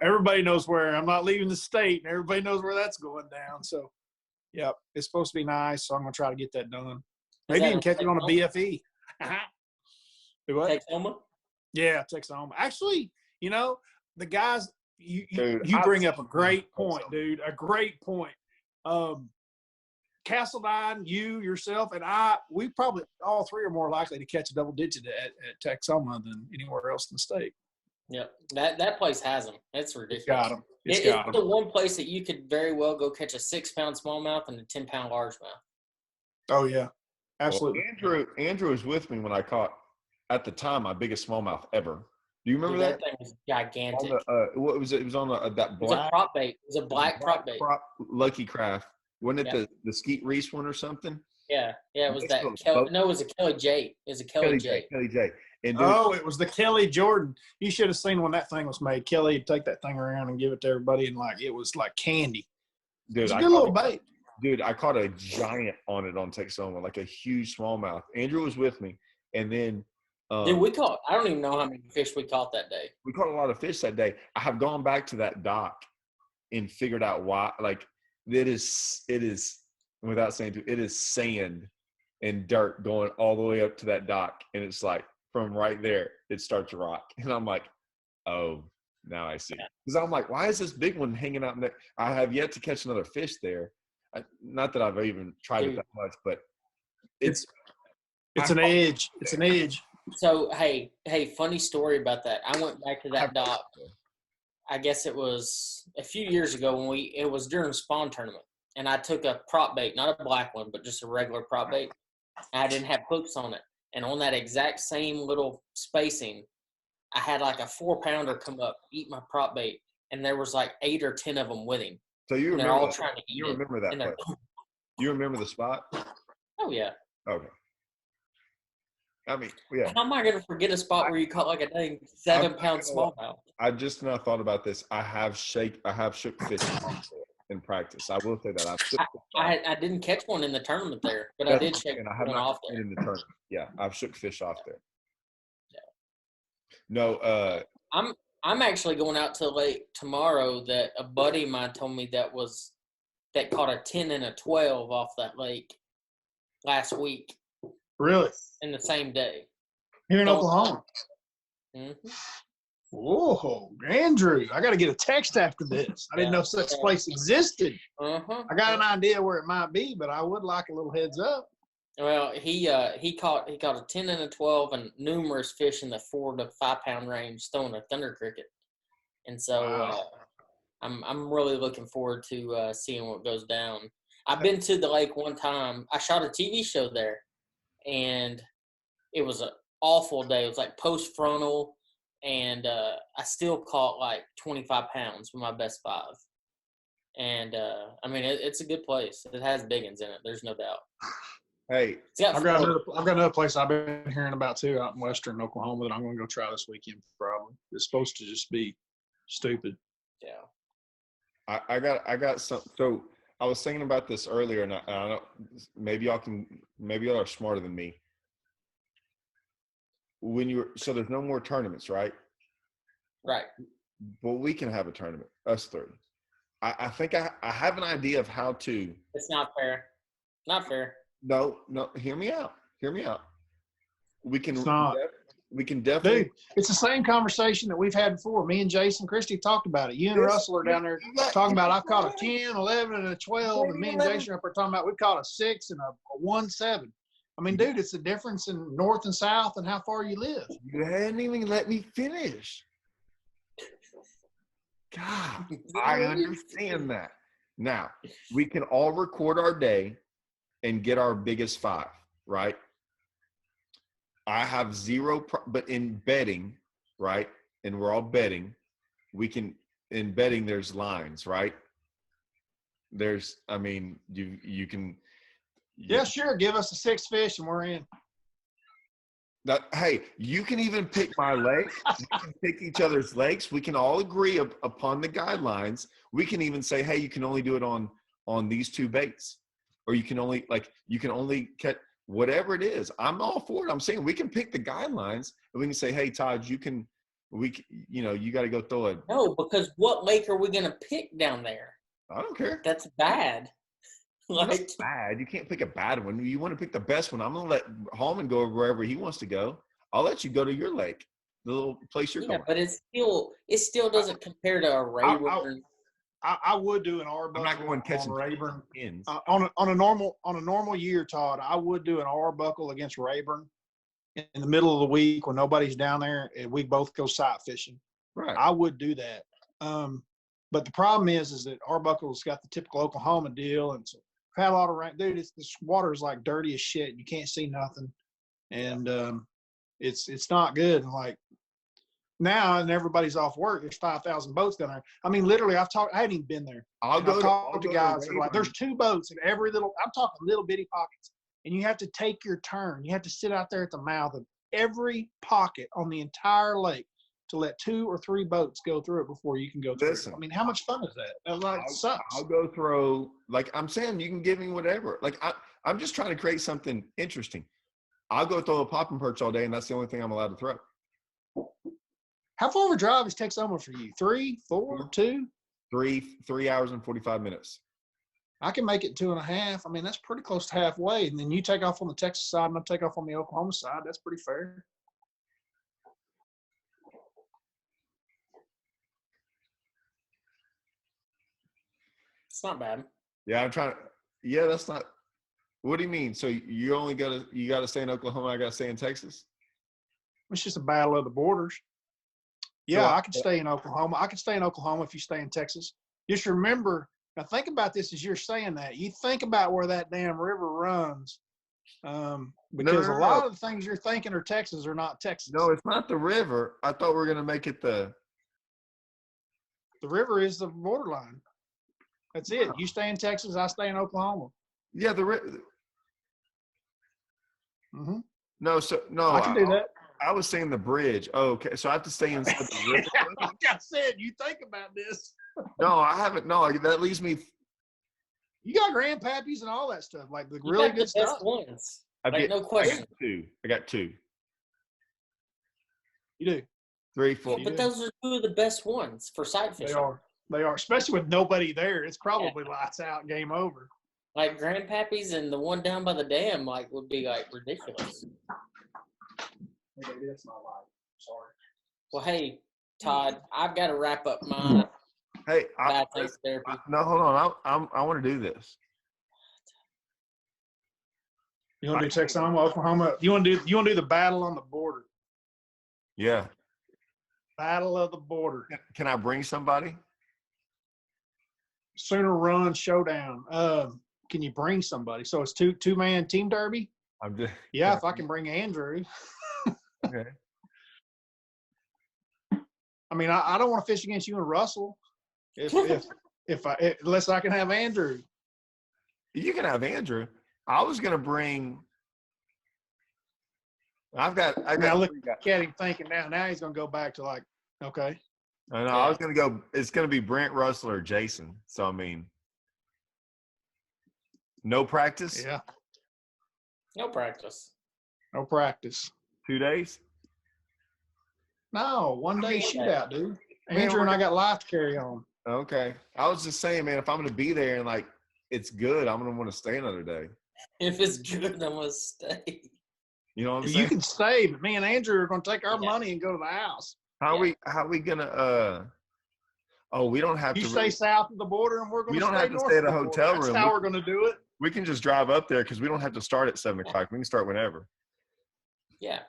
Everybody knows where. I'm not leaving the state, and everybody knows where that's going down. So, yeah, it's supposed to be nice, so I'm going to try to get that done. Maybe even catch it on a BFE. What? Texoma? Yeah, Texoma. Actually, the guys, you bring up a great point, dude. A great point. Castledine, you, yourself, and we probably all three are more likely to catch a double digit at Texoma than anywhere else in the state. Yep, that place has them. It's ridiculous. Got them. It's the one place that you could very well go catch a 6-pound smallmouth and a 10-pound largemouth. Oh yeah, absolutely. Well, Andrew was with me when I caught at the time my biggest smallmouth ever. Do you remember that? That thing was gigantic. What was it? It was on that black. It was a prop bait. It was a black prop bait. Lucky Craft. Wasn't it the Skeet Reese one or something? Yeah. It was that. No, it was a Kelly J. It was a Kelly J. Kelly J. And it was the Kelly Jordan. You should have seen when that thing was made. Kelly would take that thing around and give it to everybody, and it was like candy. Dude, it's a good little bait. Dude, I caught a giant on it on Texoma, like a huge smallmouth. Andrew was with me, and then. Dude, we caught. I don't even know how many fish we caught that day. We caught a lot of fish that day. I have gone back to that dock and figured out why. Like it is without saying too. It is sand and dirt going all the way up to that dock, and it's like from right there it starts to rock. And I'm like, oh, now I see. Because I'm like, why is this big one hanging out? I have yet to catch another fish there. Not that I've even tried it that much, but it's an edge. It's an edge. So, hey, funny story about that. I went back to that dock. I guess it was a few years ago when it was during a spawn tournament, and I took a prop bait, not a black one, but just a regular prop bait. I didn't have hooks on it, and on that exact same little spacing, I had like a 4-pounder come up, eat my prop bait, and there was like 8 or 10 of them with him. So you remember? They're all trying to eat you remember that place? You remember the spot? Oh yeah. Okay. I mean, yeah. How am I going to forget a spot where you caught like a dang 7-pound smallmouth? I just now thought about this. I have shook fish in practice. I will say that I didn't catch one in the tournament there, but I did shake and I have one not off there in the tournament. Yeah, I've shook fish off there. Yeah. No, I'm actually going out to the lake tomorrow. That a buddy of mine told me that caught a 10 and a 12 off that lake last week. Really? In the same day. Here in Oklahoma. Mm-hmm. Whoa, Andrew! I got to get a text after this. I didn't know such a place existed. Uh-huh. I got an idea where it might be, but I would like a little heads up. Well, he caught a 10 and a 12 and numerous fish in the 4 to 5 pound range, throwing a thunder cricket, and so Wow. I'm really looking forward to seeing what goes down. I've been to the lake one time. I shot a TV show there, and it was an awful day. It was like post frontal. And I still caught like 25 pounds with my best 5. And I mean, it's a good place. It has biggins in it. There's no doubt. hey, I've got another place I've been hearing about too out in western Oklahoma that I'm going to go try this weekend. Probably it's supposed to just be stupid. Yeah. I got some. So I was thinking about this earlier, and I don't. Maybe y'all are smarter than me. So there's no more tournaments, right? Right. But we can have a tournament, us 3. I think I have an idea of how to. It's not fair. Not fair. No, hear me out. We can definitely. Dude, it's the same conversation that we've had before. Me and Jason Christie talked about it. You and Russell are down there talking about I've caught a 10, 11, and a 12, and me and Jason are up there talking about we've caught a 6 and a 1-7. I mean, dude, it's the difference in north and south and how far you live. You hadn't even let me finish. God, I understand that. Now, we can all record our day and get our biggest 5, right? I have zero, but in betting, right? And we're all betting. In betting, there's lines, right? You can. Yeah, sure. Give us a 6 fish and we're in. Hey, you can even pick my leg. We can pick each other's legs. We can all agree upon the guidelines. We can even say, hey, you can only do it on these 2 baits, or you can only catch whatever it is. I'm all for it. I'm saying we can pick the guidelines, and we can say, hey, Todd, you got to go throw it. No, because what lake are we going to pick down there? I don't care. That's bad. That's bad. You can't pick a bad one. You want to pick the best one. I'm going to let Hallman go wherever he wants to go. I'll let you go to your lake, the little place you're going. But it still doesn't compare to a Rayburn. I would do an Arbuckle. I'm not going catching Rayburn ends. On a normal year, Todd. I would do an Arbuckle against Rayburn in the middle of the week when nobody's down there, and we both go sight fishing. Right. I would do that. But the problem is that Arbuckle's got the typical Oklahoma deal, and so I've had a lot of rain. Dude, this water is like dirty as shit. You can't see nothing, and it's not good. And like now, and everybody's off work. There's 5,000 boats down there. I mean, literally, I hadn't even been there. I've talked to guys that are like, there's 2 boats in every little. I'm talking little bitty pockets, and you have to take your turn. You have to sit out there at the mouth of every pocket on the entire lake to let 2 or 3 boats go through it before you can go through. Listen, I mean, how much fun is that? Sucks. I'll go throw, like I'm saying, you can give me whatever. Like I'm just trying to create something interesting. I'll go throw a popping perch all day, and that's the only thing I'm allowed to throw. How far of a drive is Texoma for you? 3, 4, 2? 3 hours and 45 minutes. I can make it 2.5. I mean, that's pretty close to halfway. And then you take off on the Texas side, and I take off on the Oklahoma side. That's pretty fair. It's not bad. Yeah, I'm trying. Yeah, that's not. What do you mean? So you got to stay in Oklahoma? I got to stay in Texas? It's just a battle of the borders. Yeah, I could stay in Oklahoma. I could stay in Oklahoma if you stay in Texas. Just remember, now think about this as you're saying that. You think about where that damn river runs, because a lot of the things you're thinking are Texas are not Texas. No, it's not the river. I thought we were going to make it the river is the borderline. That's it. You stay in Texas, I stay in Oklahoma. Yeah, the river. Mm-hmm. No, I can do that. I was saying the bridge. Oh, okay, so I have to stay inside the river. Like I said, you think about this. No, I haven't. No, that leaves me. You got grandpappies and all that stuff, like the really good stuff. Ones. No question. I got two. You do. 3, 4. Yeah, but those are two of the best ones for sight fishing. They are, especially with nobody there. It's probably lights out, game over. Like Grandpappy's and the one down by the dam, like, would be like ridiculous. Hey, baby, that's my life. Sorry. Well, hey, Todd, I've got to wrap up my bad taste therapy. No, hold on. I want to do this. You want to do Texoma, Oklahoma? You want to do the battle on the border? Yeah. Battle of the border. Can I bring somebody? Sooner Run Showdown. Can you bring somebody? So it's two-man team derby? If I can bring Andrew. Okay. I mean, I don't want to fish against you and Russell. Unless I can have Andrew. You can have Andrew. I was gonna bring. I look at him thinking now he's gonna go back to like, okay. I know. I was gonna go. It's gonna be Brent, Russell, or Jason. So I mean, no practice. Yeah. No practice. No practice. 2 days. No, 1 day shootout, dude. Andrew and I got life to carry on. Okay. I was just saying, man, if I'm gonna be there and like it's good, I'm gonna want to stay another day. If it's good, I'm gonna stay. You know what I'm saying? You can stay, but me and Andrew are gonna take our money and go to the house. How are we gonna we don't have to. You stay south of the border and we're gonna we don't have to stay at a hotel room. That's how we're gonna do it. We can just drive up there because we don't have to start at 7 o'clock. We can start whenever. Yeah.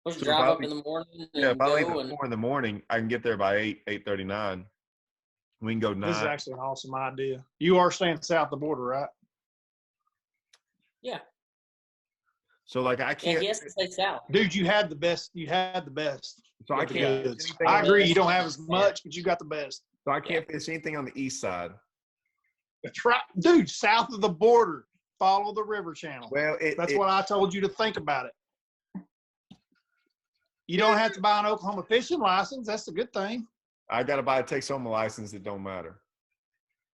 We'll just drive up in the morning. If I leave at 4 in the morning, I can get there by 8:39. We can go 9. This is actually an awesome idea. You are staying south of the border, right? Yeah. So like I can't. Yeah, he has to stay south. Dude, you had the best. You had the best. So I can't. I agree. You don't have as much, but you got the best. So I can't fish anything on the east side. That's right, dude. South of the border, follow the river channel. Well, that's what I told you to think about it. You don't have to buy an Oklahoma fishing license. That's the good thing. I got to buy a Texoma license. It don't matter.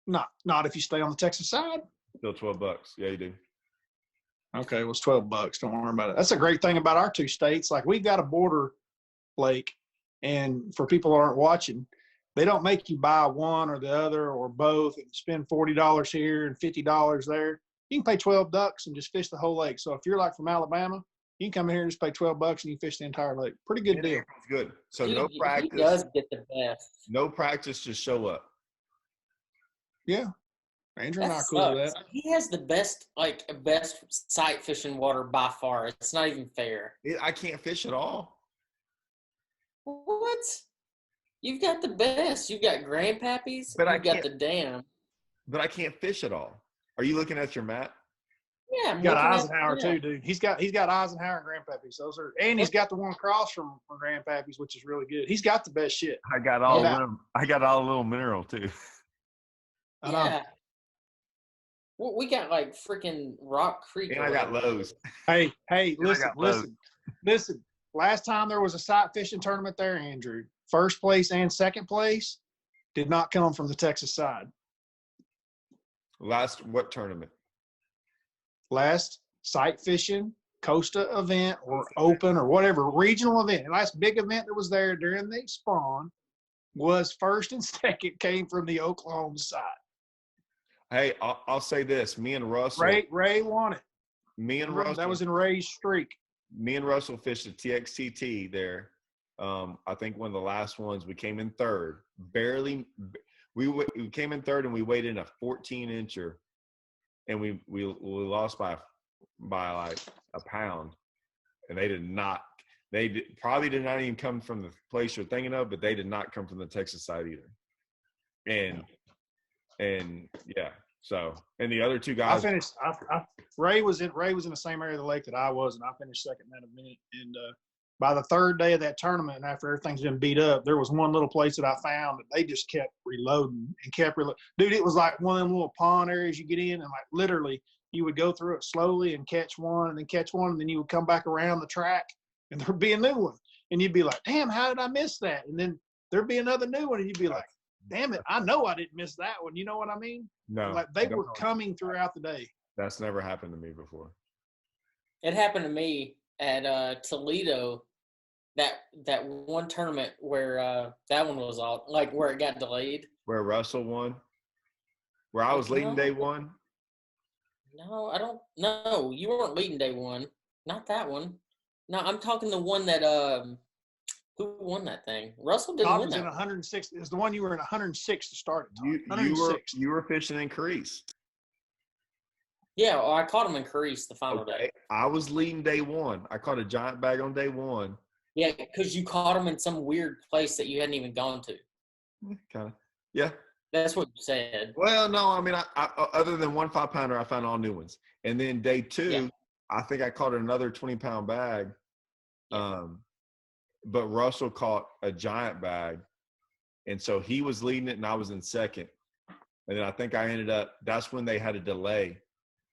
Not if you stay on the Texas side. Still $12. Yeah, you do. Okay, well, it's $12. Don't worry about it. That's a great thing about our two states. Like, we've got a border lake, and for people who aren't watching, they don't make you buy one or the other or both and spend $40 here and $50 there. You can pay $12 and just fish the whole lake. So if you're like from Alabama, you can come here and just pay $12 and you fish the entire lake. Pretty good deal. It's good. So no practice. He does get the best. No practice, just show up. Yeah. Andrew and I are cool with that. He has the best sight fishing water by far. It's not even fair. I can't fish at all. What? You've got the best. You've got Grandpappy's. But you've got the dam. But I can't fish at all. Are you looking at your map? Yeah, he's got Eisenhower too, dude. He's got Eisenhower and Grandpappy's. And he's got the one across from Grandpappy's, which is really good. He's got the best shit. I got all little mineral too. Yeah. Well, we got like freaking Rock Creek. And I got Lowe's. Hey, listen. Last time there was a sight fishing tournament there, Andrew, first place and second place did not come from the Texas side. What tournament? Last sight fishing Costa event or open or whatever regional event. The last big event that was there during the spawn was first and second came from the Oklahoma side. Hey, I'll say this. Me and Russell. Ray won it. Me and Russell. That was in Ray's streak. Me and Russell fished a TXTT there. I think one of the last ones. We came in third. Barely. We came in third and we weighed in a 14-incher, and we lost by like a pound. And they did not. Probably did not even come from the place you're thinking of, but they did not come from the Texas side either. And yeah, so and the other two guys. I finished. Ray was in the same area of the lake that I was, and I finished second in that event. And by the third day of that tournament, and after everything's been beat up, there was one little place that I found that they just kept reloading and kept reloading. Dude, it was like one of them little pond areas you get in, and like literally you would go through it slowly and catch one, and then catch one, and then you would come back around the track, and there'd be a new one, and you'd be like, "Damn, how did I miss that?" And then there'd be another new one, and you'd be like, "Damn it, I know I didn't miss that one." You know what I mean? No. Like they were coming throughout the day. That's never happened to me before. It happened to me at Toledo. that one tournament where that one was all like where it got delayed. Where Russell won? Where I was leading day one? No, I don't. No, you weren't leading day one. Not that one. No, I'm talking the one that who won that thing? Russell didn't Todd win was that. in 106. Is the one you were in 106 to start at. You were fishing in Crease. Yeah, well, I caught him in Crease the final day. I was leading day one. I caught a giant bag on day one. Yeah, because you caught him in some weird place that you hadn't even gone to. Kind of. Yeah. That's what you said. Well, no, I mean, I other than 1 5-pounder, I found all new ones. And then day two, I think I caught another 20-pound bag. Yeah. But Russell caught a giant bag. And so he was leading it and I was in second. And then I think I ended up, that's when they had a delay.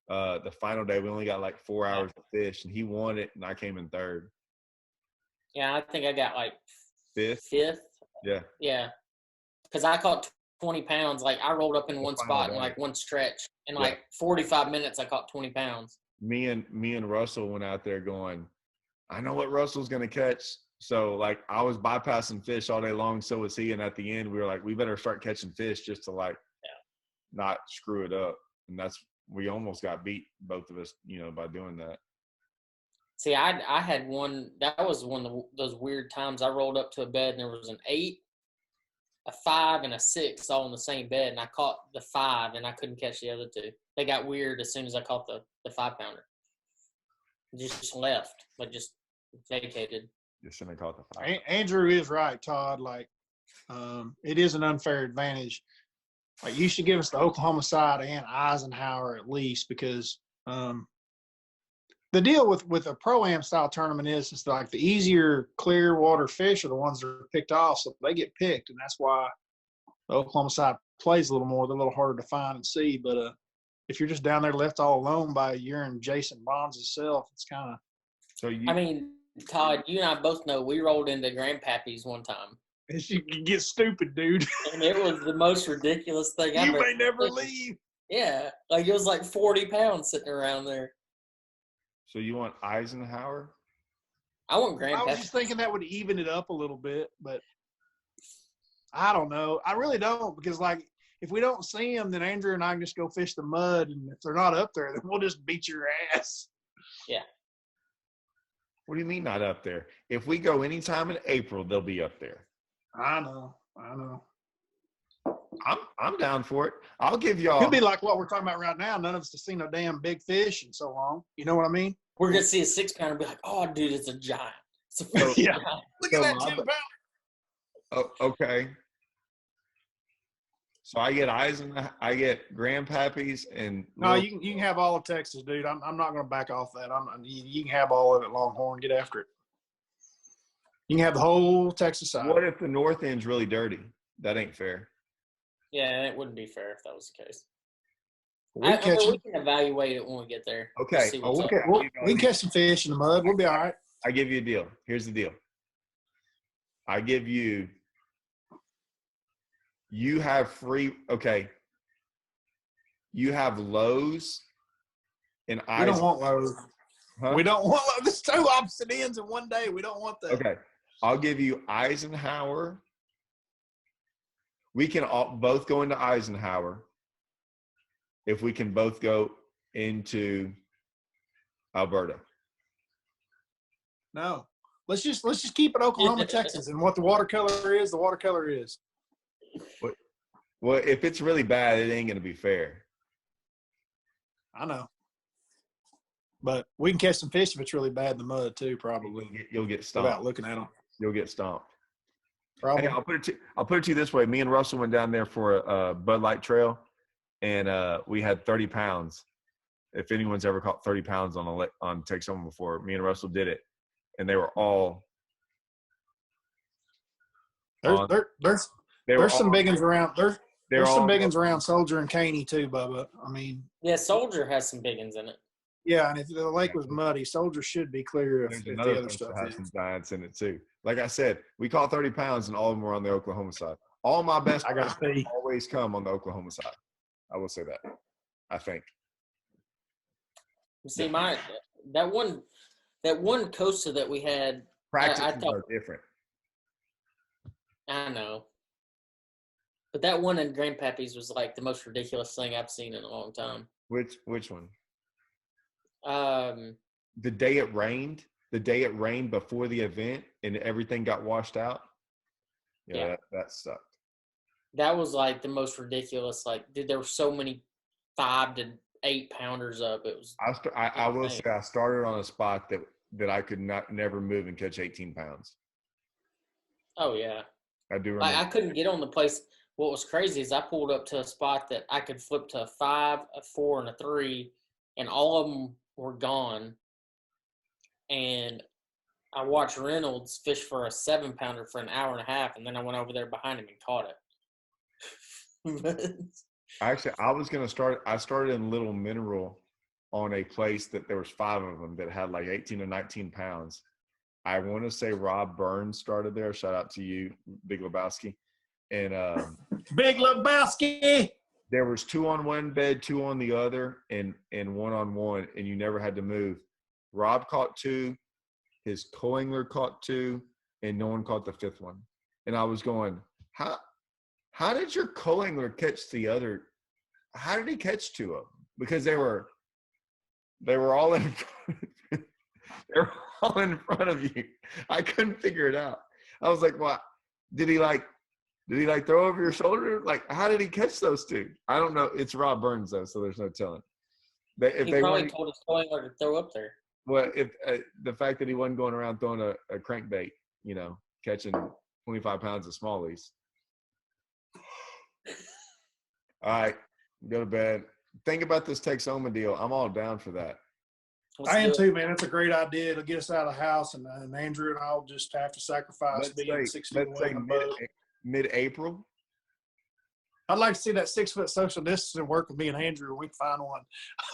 The final day, we only got like 4 hours to fish, and he won it, and I came in third. Yeah, I think I got like fifth. Yeah. Yeah, because I caught 20 pounds. Like I rolled up in one spot in like one stretch. In like 45 minutes, I caught 20 pounds. Me and Russell went out there going, I know what Russell's going to catch. So like I was bypassing fish all day long. So was he. And at the end, we were like, we better start catching fish just to like not screw it up. And we almost got beat, both of us, by doing that. See, I had one. That was one of those weird times. I rolled up to a bed and there was an 8, a 5, and a 6 all in the same bed, and I caught the 5, and I couldn't catch the other 2. They got weird as soon as I caught the 5-pounder. Just left, like just vacated. You shouldn't have caught the 5. Andrew is right, Todd. Like, it is an unfair advantage. Like, you should give us the Oklahoma side and Eisenhower at least, because the deal with a pro-am style tournament is it's like the easier clear water fish are the ones that are picked off, so they get picked, and that's why the Oklahoma side plays a little more. They're a little harder to find and see, but if you're just down there left all alone by your and Jason Bonds' self, it's kind of. So I mean, Todd, you and I both know we rolled into Grandpappy's one time. You can get stupid, dude. And it was the most ridiculous thing ever. You may never leave. Yeah, like it was like 40 pounds sitting around there. So you want Eisenhower? I want Grandpappy. I was just thinking that would even it up a little bit, but I don't know. I really don't, because like if we don't see them, then Andrew and I can just go fish the mud, and if they're not up there, then we'll just beat your ass. Yeah. What do you mean not up there? If we go anytime in April, they'll be up there. I know. I'm down for it. I'll give y'all. Could be like what we're talking about right now. None of us have seen no damn big fish in so long. You know what I mean? We're gonna see a 6-pounder and be like, "Oh, dude, it's a giant." It's a yeah. giant. Look at that 10-pounder. Oh, okay. So I get I get Grandpappy's and. No, you can have all of Texas, dude. I'm not going to back off that. You can have all of it, Longhorn. Get after it. You can have the whole Texas side. What if the north end's really dirty? That ain't fair. Yeah, it wouldn't be fair if that was the case. We can evaluate it when we get there. Okay. We can catch some fish in the mud. We'll be all right. I give you a deal. Here's the deal. I give you. You have free. Okay. You have Lowe's and I don't want Lowe's. Huh? We don't want Lowe's. There's 2 opposite ends in one day. We don't want that. Okay. I'll give you Eisenhower. We can both go into Eisenhower if we can both go into Alberta. No. Let's just keep it Oklahoma, Texas, and what the watercolor is, the watercolor is. Well, if it's really bad, it ain't going to be fair. I know. But we can catch some fish if it's really bad in the mud too, probably. You'll get stomped. Without looking at them. You'll get stomped. Probably. Hey, I'll put it to you this way. Me and Russell went down there for a Bud Light trail, and we had 30 pounds. If anyone's ever caught 30 pounds on Texoma before, me and Russell did it, and they were all. There's some big ones around. There's some big ones around Soldier and Caney too, Bubba. I mean. Yeah, Soldier has some big ones in it. Yeah, and if the lake was muddy, Soldier should be clear if the other stuff has some giants in it too. Like I said, we caught 30 pounds, and all of them were on the Oklahoma side. All my best always come on the Oklahoma side. I will say that. I think. See, that one Costa that we had Practices are different. I know. But that one in Grandpappy's was like the most ridiculous thing I've seen in a long time. Which one? The day it rained before the event and everything got washed out. Yeah. That sucked. That was like the most ridiculous. Like, dude, there were so many 5 to 8 pounders up. It was. I will say I started on a spot that I could never move and catch 18 pounds. Oh yeah. I do remember. I couldn't get on the place. What was crazy is I pulled up to a spot that I could flip to a 5, a 4, and a 3, and all of them were gone. And I watched Reynolds fish for a 7-pounder for an hour and a half, and then I went over there behind him and caught it. Actually, I started in Little Mineral on a place that there was 5 of them that had like 18 to 19 pounds. I want to say Rob Burns started there. Shout out to you, Big Lebowski. And Big Lebowski. There was 2 on one bed, 2 on the other, and 1 on one, and you never had to move. Rob caught 2, his co-angler caught 2, and no one caught the 5th one. And I was going, how did your co-angler catch the other? How did he catch 2 of them? Because they were all in front. They were all in front of you. I couldn't figure it out. I was like, what? Did he throw over your shoulder? Like, how did he catch those 2? I don't know. It's Rob Burns though, so there's no telling. He probably told his co-angler to throw up there. Well, if the fact that he wasn't going around throwing a crankbait, catching 25 pounds of smallies. All right, go to bed. Think about this Texoma deal. I'm all down for that. I am too, man. It's a great idea. It'll get us out of the house, and Andrew and I'll just have to sacrifice being 6 feet away from the boat. Mid-April. I'd like to see that 6 foot social distancing work with me and Andrew. We can find one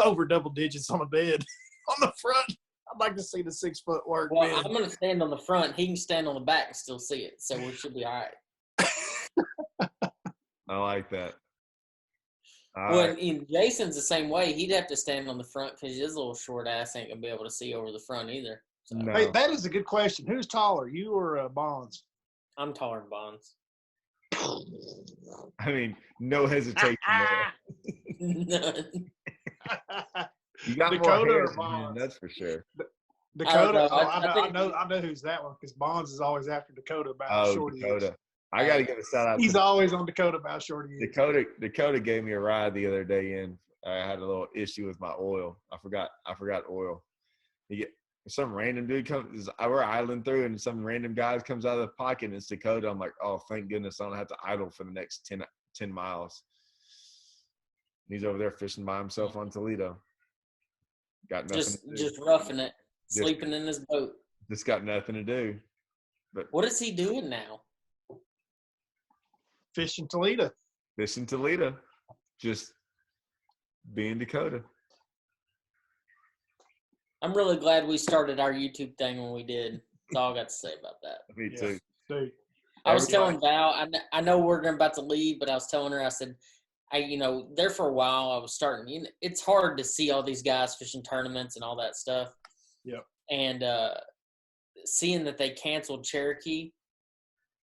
over double digits on a bed on the front. I'd like to see the 6 foot work. Well, I'm going to stand on the front. He can stand on the back and still see it. So we should be all right. I like that. Well, and Jason's the same way. He'd have to stand on the front because his little short ass ain't going to be able to see over the front either. So. No. Hey, that is a good question. Who's taller, you or Bonds? I'm taller than Bonds. I mean, no hesitation there. None. You got Dakota more hair or Bonds? That's for sure. Dakota. I know who's that one because Bonds is always after Dakota about how short Dakota. he is. I got to give a shout out. He's always on Dakota about how short he is. Dakota gave me a ride the other day in. I had a little issue with my oil. I forgot oil. Some random dude comes. We're idling through, and some random guy comes out of the pocket, and it's Dakota. I'm like, oh, thank goodness I don't have to idle for the next 10 miles. He's over there fishing by himself on Toledo. Got nothing to do. Just roughing it, sleeping in his boat. Just got nothing to do. But what is he doing now? Fishing Toledo. Just being Dakota. I'm really glad we started our YouTube thing when we did. That's all I got to say about that. Me too. Dude. I was telling Val, I know we're about to leave, but I was telling her, I said, there for a while I was starting, it's hard to see all these guys fishing tournaments and all that stuff. Yep. And seeing that they canceled Cherokee,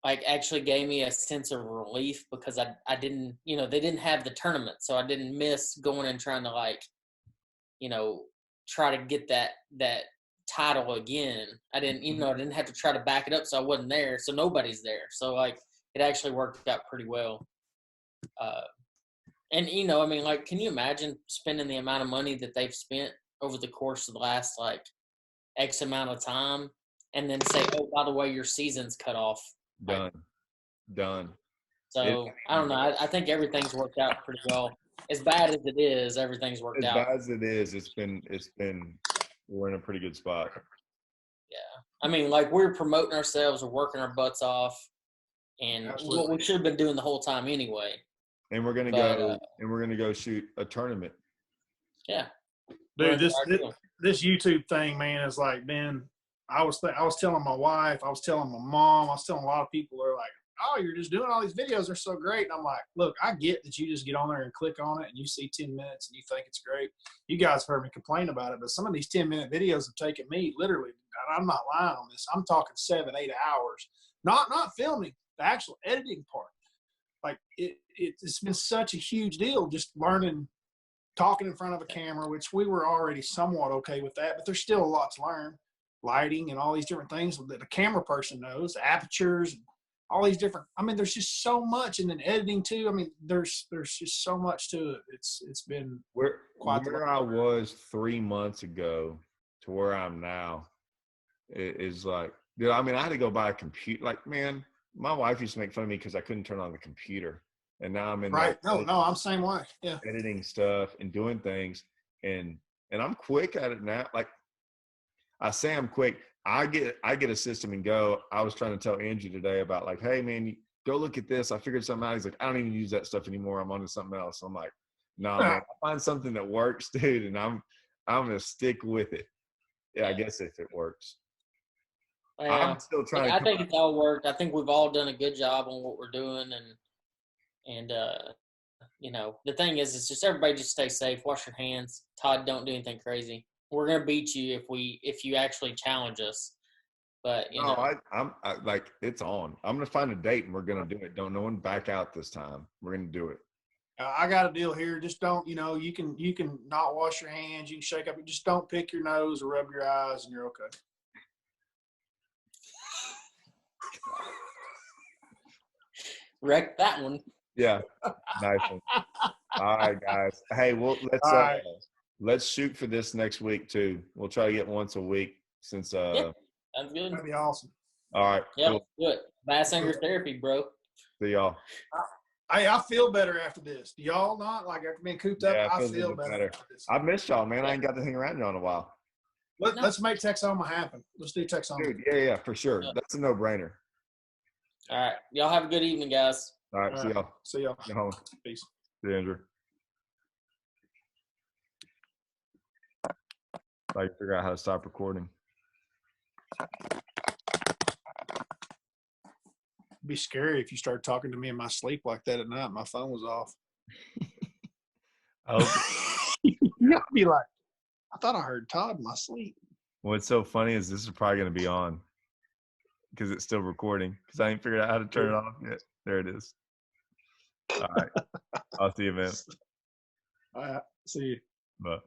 actually gave me a sense of relief because I didn't, they didn't have the tournament. So I didn't miss going and trying to try to get that title again. I didn't, I didn't have to try to back it up. So I wasn't there. So nobody's there. So it actually worked out pretty well. And can you imagine spending the amount of money that they've spent over the course of the last X amount of time and then say, oh, by the way, your season's cut off. Done. So I don't know. I think everything's worked out pretty well. As bad as it is, everything's worked out. As bad as it is, it's been. We're in a pretty good spot. Yeah, we're promoting ourselves, we're working our butts off, and what we should have been doing the whole time anyway. And we're gonna go. And we're gonna go shoot a tournament. Yeah, dude. This YouTube thing, man, is man. I was telling my wife, I was telling my mom, I was telling a lot of people. They're like, oh, you're just doing all these videos. They're so great. And I'm like, look, I get that you just get on there and click on it and you see 10 minutes and you think it's great. You guys heard me complain about it, but some of these 10-minute videos have taken me literally, I'm not lying on this, I'm talking 7-8 hours. Not filming, the actual editing part. Like it's been such a huge deal just learning, talking in front of a camera, which we were already somewhat okay with that, but there's still a lot to learn. Lighting and all these different things that a camera person knows, apertures, all these different. I mean, there's just so much, and then editing too. I mean, there's just so much to it. It's been where I was 3 months ago to where I'm now is like, dude. I mean, I had to go buy a computer. Like, man, my wife used to make fun of me because I couldn't turn on the computer, and now I'm in right. Like, no, I'm the same way. Yeah, editing stuff and doing things, and I'm quick at it now. Like, I say I'm quick. I get a system and go. I was trying to tell Andrew today about like, hey man, go look at this. I figured something out. He's like, I don't even use that stuff anymore. I'm on to something else. I'm like, no, nah, man, I find something that works, dude, and I'm gonna stick with it. Yeah, I guess if it works. Well, I'm still trying. I think it's all worked. I think we've all done a good job on what we're doing, and you know, the thing is, it's just everybody just stay safe, wash your hands. Todd, don't do anything crazy. We're gonna beat you if you actually challenge us. But you know, I'm like, it's on. I'm gonna find a date and we're gonna do it. Don't no one back out this time. We're gonna do it. I got a deal here. Just don't, you know, you can not wash your hands. You can shake up. Just don't pick your nose or rub your eyes, and you're okay. wreck that one. Yeah, nice one. All right, guys. Hey, well, let's shoot for this next week too. We'll try to get once a week since yeah, sounds good. That'd be awesome. All right. Yeah, cool. do it. Bass Angler Therapy, bro. See y'all. I feel better after this. Do y'all not? Like after being cooped up, I feel better after this. I've missed y'all, man. I ain't got to hang around y'all in a while. Let's make Texoma happen. Let's do Texoma. Dude, yeah, for sure. Yeah. That's a no-brainer. All right. Y'all have a good evening, guys. All right, see y'all. See y'all. Get home. Peace. See you, Andrew. I can figure out how to stop recording. It'd be scary if you started talking to me in my sleep like that at night. My phone was off. You'd be like, I thought I heard Todd in my sleep. What's so funny is this is probably going to be on because it's still recording because I ain't figured out how to turn it off yet. There it is. All right. I'll see you, man. All right. See you. Bye.